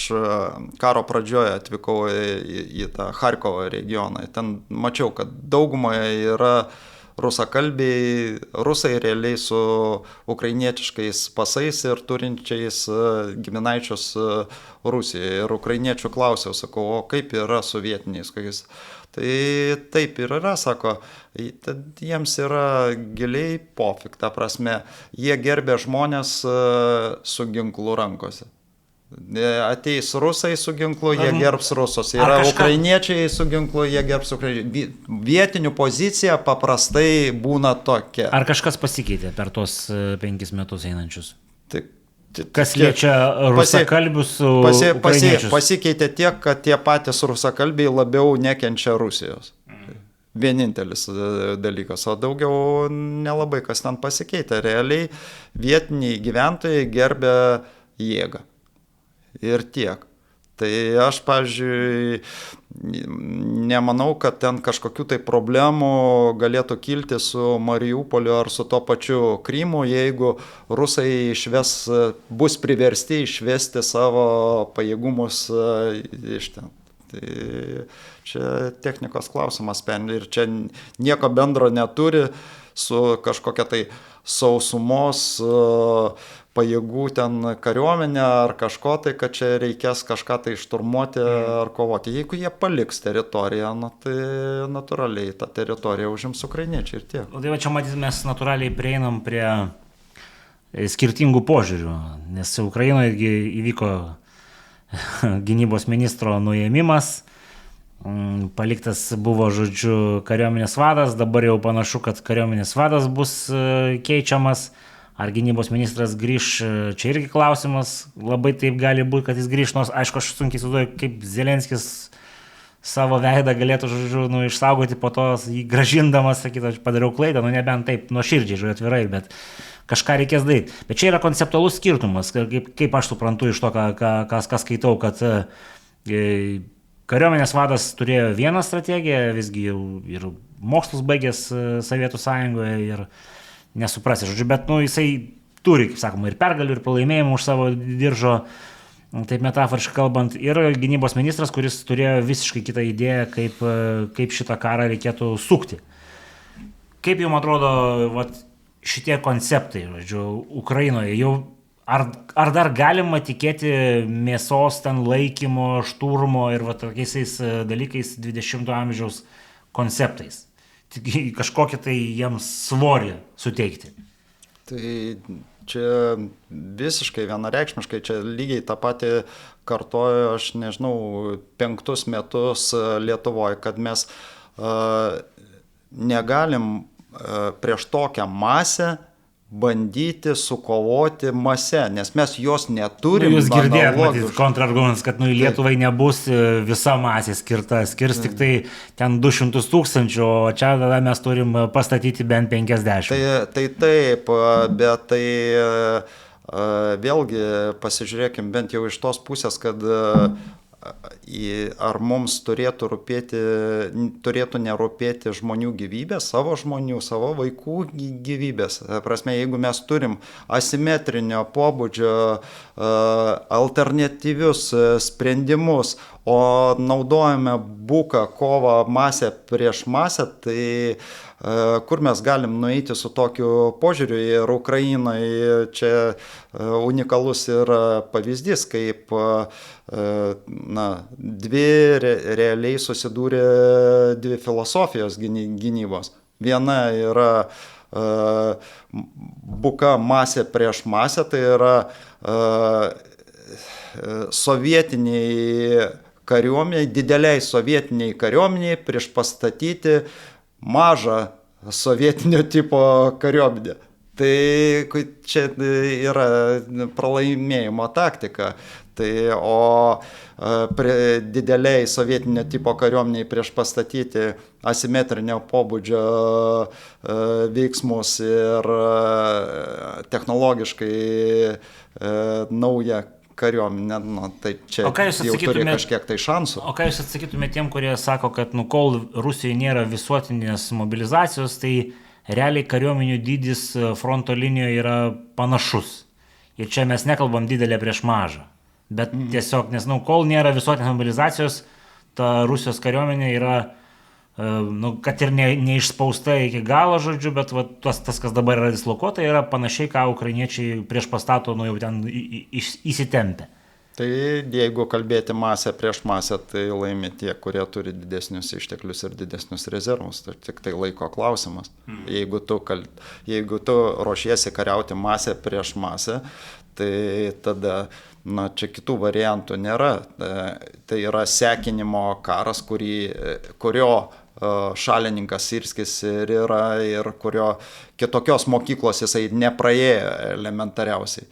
karo pradžioje atvykau į tą Charkovo regioną, ten mačiau, kad daugumoje yra rusakalbiai, rusai realiai su ukrainietiškais pasais ir turinčiais giminaičius Rusijoje. Ir ukrainiečių klausiau, sakau, o kaip yra su vietiniais kokiais. Tai taip ir yra, sako, jiems yra giliai pofik, ta prasme, jie gerbė žmonės su ginklu rankose. Ateis rusai su ginklu, jie gerbs rusus. Yra ukrainiečiai su ginklu, jie gerbs ukrainiečiai. Vietinių pozicija paprastai būna tokia. Ar kažkas pasikeitė per tos 5 metus einančius? Kas liečia rusakalbius ukrainiečius? Pasikeitė tiek, kad tie patys rusakalbiai labiau nekenčia Rusijos. Vienintelis dalykas, o daugiau nelabai kas ten pasikeitė. Realiai vietiniai gyventojai gerbė jėgą. Ir tiek. Tai aš, pavyzdžiui, nemanau, kad ten kažkokių tai problemų galėtų kilti su Mariupoliu ar su to pačiu Krymu, jeigu rusai bus priversti išvesti savo pajėgumus iš ten. Tai čia technikos klausimas ir čia nieko bendro neturi su kažkokia tai sausumos pajėgų ten kariuomenė ar kažko tai, kad čia reikės kažką tai šturmuoti ar kovoti. Jeigu jie paliks teritoriją, tai natūraliai tą teritoriją užims ukrainiečiai ir tiek. O tai va čia matys, mes natūraliai prieinam prie skirtingų požiūrių, nes Ukrainoje įvyko gynybos ministro nuėmimas, paliktas buvo, žodžiu, kariuomenės vadas, dabar jau panašu, kad kariuomenės vadas bus keičiamas. Ar gynybos ministras grįš, čia irgi klausimas, labai taip gali būti, kad jis grįš, nors aišku, aš sunkiai įsivaizduoju, kaip Zelenskis savo veidą galėtų, žodžiu, išsaugoti po to jį gražindamas, sakyti, aš padariau klaidą, nebent taip nuoširdžiai, žodžiu, atvirai, bet kažką reikės daryti. Bet čia yra konceptualus skirtumas, kaip aš suprantu iš to, ką skaitau, kad kariuomenės vadas turėjo vieną strategiją, visgi jau ir mokslus baigęs Sovietų Sąjungoje ir nesuprasi, žodžiu, bet jisai turi, kaip sakoma, ir pergalių, ir pralaimėjimų už savo diržo, taip metaforiškai kalbant, ir gynybos ministras, kuris turėjo visiškai kitą idėją, kaip šitą karą reikėtų sukti. Kaip jums atrodo šitie konceptai, žodžiu, Ukrainoje, jau ar dar galima tikėti mėsos ten laikymo, šturmo ir tokiais dalykais 20-ojo amžiaus konceptais? Kažkokį tai jiems svorį suteikti. Tai čia visiškai vienareikšmiškai, čia lygiai tą patį kartoju, aš nežinau, 5 metus Lietuvoje, kad mes negalim prieš tokią masę bandyti sukovoti mase, nes mes jos neturim. Jūs girdėjot, matyt, kontrargumentas, kad Lietuvai nebus visa masė skirta, skirs tik tai ten 200 000, o čia tada mes turim pastatyti bent 50. Tai taip, bet tai vėlgi pasižiūrėkim bent jau iš tos pusės, kad ar mums turėtų nerūpėti žmonių gyvybės, savo žmonių, savo vaikų gyvybės. Prasme, jeigu mes turim asimetrinio pobūdžio alternatyvius sprendimus, o naudojame buką kovą masę prieš masę, tai kur mes galim nueiti su tokiu požiūriu. Ir Ukrainai čia unikalus yra pavyzdys, kaip realiai susidūrė dvi filosofijos gynybos. Viena yra buka masė prieš masę, tai yra sovietiniai kariuomeniai, dideliai sovietiniai kariuomeniai prieš pastatyti mažą sovietinio tipo kariuomenę. Tai čia yra pralaimėjimo taktika. O dideliai sovietinio tipo kariuomeniai prieš pastatyti asimetrinio pobūdžio veiksmus ir technologiškai naują kariuomenė, tai čia jau turi kažkiek tai šansų. O ką jūs atsakytumėte tiem, kurie sako, kad kol Rusijoje nėra visuotinės mobilizacijos, tai realiai kariuomenių dydis fronto linijoje yra panašus. Ir čia mes nekalbam didelę prieš mažą. Bet tiesiog, nes kol nėra visuotinės mobilizacijos, ta Rusijos kariuomenė yra, kad ir neišspausta iki galo, žodžiu, bet tas, kas dabar yra dislokuota, yra panašiai, ką ukrainiečiai prieš pastato, jau ten įsitempę. Tai jeigu kalbėti masę prieš masę, tai laimi tie, kurie turi didesnius išteklius ir didesnius rezervus. Tai tik tai laiko klausimas. Jeigu tu ruošiesi kariauti masę prieš masę, tai tada čia kitų variantų nėra. Tai yra sekinimo karas, kurio šalininkas Syrskis ir yra, ir kurio kitokios mokyklos jisai nepraėjo elementariausiai.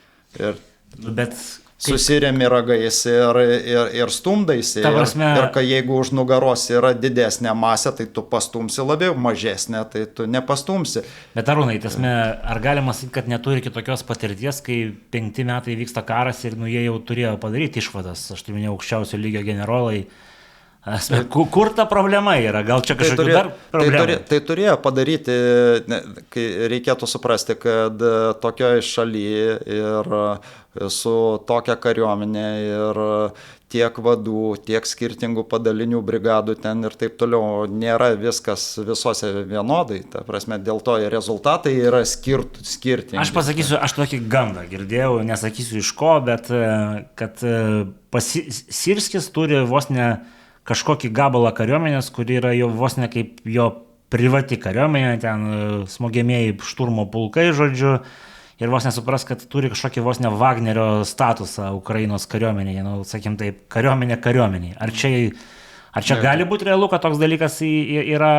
Bet susiremi ragais ir stumdaisi. Ir kai jeigu už nugaros yra didesnė masė, tai tu pastumsi labiau, mažesnė, tai tu nepastumsi. Bet Arūnai, ar galima sakyti, kad neturi kitokios patirties, kai 5 metai vyksta karas ir jie jau turėjo padaryti išvadas, aš tai minėjau, aukščiausio lygio generolai. Kur ta problema yra? Gal čia kažkokių dar problemų? Tai turėjo padaryti, kai reikėtų suprasti, kad tokioje šalyje ir su tokia kariuomenė ir tiek vadų, tiek skirtingų padalinių brigadų ten ir taip toliau, nėra viskas visose vienodai. Ta prasme, dėl to rezultatai yra skirtingi. Aš pasakysiu, aš tokį gandą girdėjau, nesakysiu iš ko, bet kad Syrskis turi vos ne kažkokį gabalą kariuomenės, kuri yra jau vos ne kaip jo privati kariuomenė, ten smogiamieji šturmo pulkai, žodžiu, ir vos nesupras, kad turi kažkokį vos ne Wagnerio statusą Ukrainos kariuomenėje, sakykim taip, kariuomenė. Ar čia gali būti realu, kad toks dalykas yra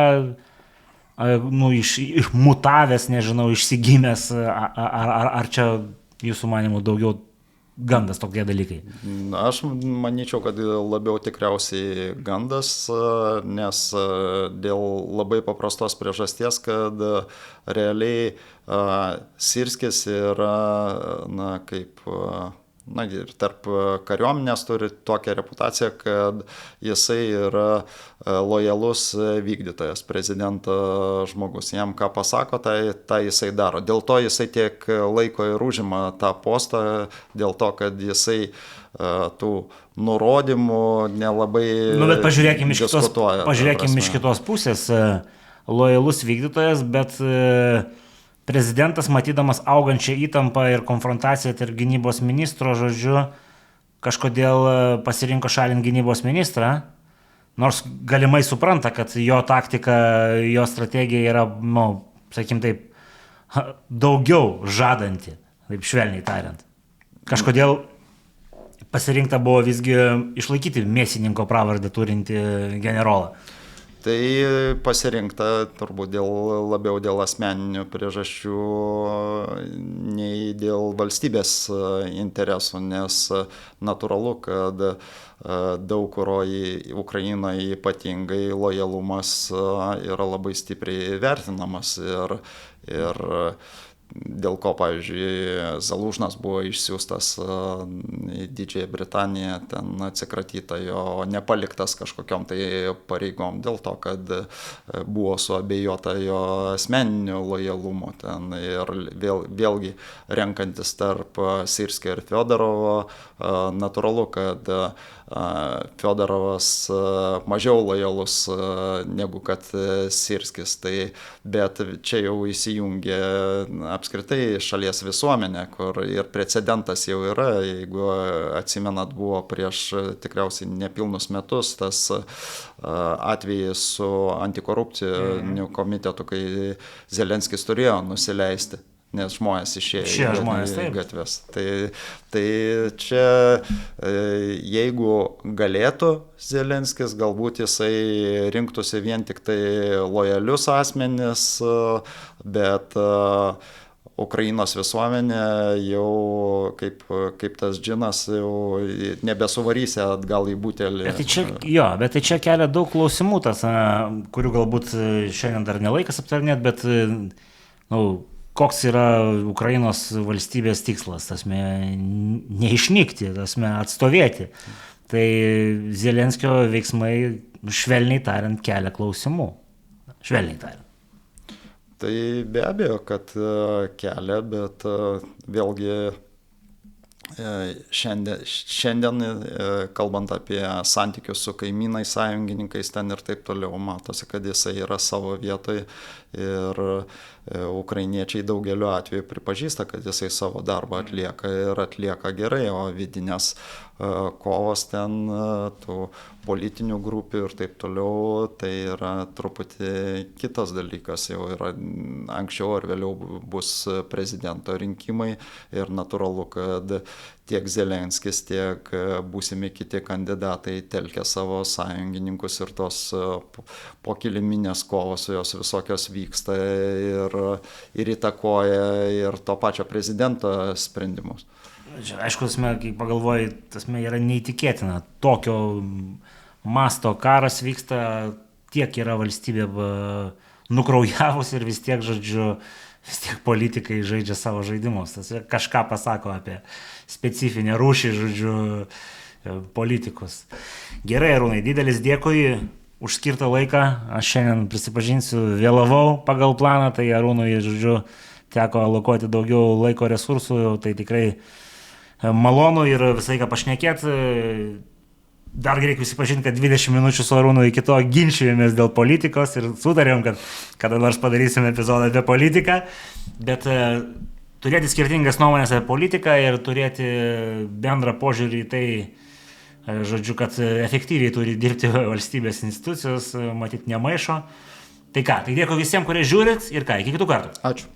išmutavęs, nežinau, išsigimęs, ar čia jūsų manimų daugiau gandas tokie dalykai? Aš manyčiau, kad labiau tikriausiai gandas, nes dėl labai paprastos priežasties, kad realiai Syrskis yra, ir tarp kariuomenės turi tokią reputaciją, kad jisai yra lojalus vykdytojas, prezidento žmogus. Jam ką pasako, tai jisai daro. Dėl to jisai tiek laiko ir užima tą postą, dėl to, kad jisai tų nurodymų nelabai bet pažiūrėkime iš kitos pusės. Lojalus vykdytojas, bet prezidentas, matydamas augančią įtampą ir konfrontaciją tarp gynybos ministro, žodžiu, kažkodėl pasirinko šalinti gynybos ministrą, nors galimai supranta, kad jo taktika, jo strategija yra, sakykim taip, daugiau žadanti, taip švelniai tariant. Kažkodėl pasirinkta buvo visgi išlaikyti mėsininko pravardę turinti generolą. Tai pasirinkta turbūt labiau dėl asmeninių priežasčių nei dėl valstybės interesų, nes natūralu, kad daug kuro į Ukrainą ypatingai lojalumas yra labai stipriai vertinamas ir dėl ko, pavyzdžiui, Zalužnas buvo išsiųstas į Didžiąją Britaniją, ten atsikratyta jo, nepaliktas kažkokiom tai pareigom, dėl to, kad buvo suabejota jo asmeniniu lojalumu ten ir vėlgi renkantis tarp Syrskio ir Fiodorovo, natūralu, kad Fiodorovas mažiau lojalus negu kad Syrskis, bet čia jau įsijungė apskritai šalies visuomenė, kur ir precedentas jau yra, jeigu atsimenat, buvo prieš tikriausiai nepilnus metus tas atvejis su antikorupciniu komitetu, kai Zelenskis turėjo nusileisti, nes žmonės išėjo į gatves. Tai čia, jeigu galėtų Zelenskis, galbūt jisai rinktųsi vien tik tai lojalius asmenis, bet Ukrainos visuomenė jau kaip tas džinas jau nebesuvarysi atgal į butelį. Bet tai čia kelia daug klausimų, kurių galbūt šiandien dar nelaikas aptarnėt, bet koks yra Ukrainos valstybės tikslas, tasme, neišnykti, tasme, atstovėti. Tai Zelenskio veiksmai, švelniai tariant, kelia klausimų. Švelniai tariant. Tai be abejo, kad kelia, bet vėlgi šiandien kalbant apie santykius su kaimynais, sąjungininkais ten ir taip toliau, matosi, kad jisai yra savo vietoje ir ukrainiečiai daugeliu atveju pripažįsta, kad jisai savo darbą atlieka ir atlieka gerai, o vidinės kovos ten tų politinių grupių ir taip toliau, tai yra truputį kitas dalykas, jau yra anksčiau ar vėliau bus prezidento rinkimai ir natūralu, kad tiek Zelenskis, tiek būsimi kiti kandidatai telkia savo sąjungininkus ir tos pokiliminės kovos jos visokios vyksta ir įtakoja ir to pačio prezidento sprendimus. Aišku, kai pagalvoji, yra neįtikėtina. Tokio masto karas vyksta, tiek yra valstybė nukraujavus ir vis tiek politikai žaidžia savo žaidimus. Tas kažką pasako apie specifinę rūšį, politikus. Gerai, Arūnai, didelis dėkui už skirtą laiką. Aš šiandien prisipažinsiu, vėlavau pagal planą, tai Arūnui, teko alokuoti daugiau laiko resursų, tai tikrai malonu ir visai ką pašnekėti. Dar reikia prisipažinti, kad 20 minučių su Arūnu iki to ginčijomės dėl politikos ir sutarėm, kad kada nors padarysime epizodą apie politiką, bet turėti skirtingas nuomonės apie politiką ir turėti bendrą požiūrį į tai, kad efektyviai turi dirbti valstybės institucijos, matyt, nemaišo. Tai ką, tai dėkui visiems, kurie žiūrit ir ką, iki kitų kartų. Ačiū.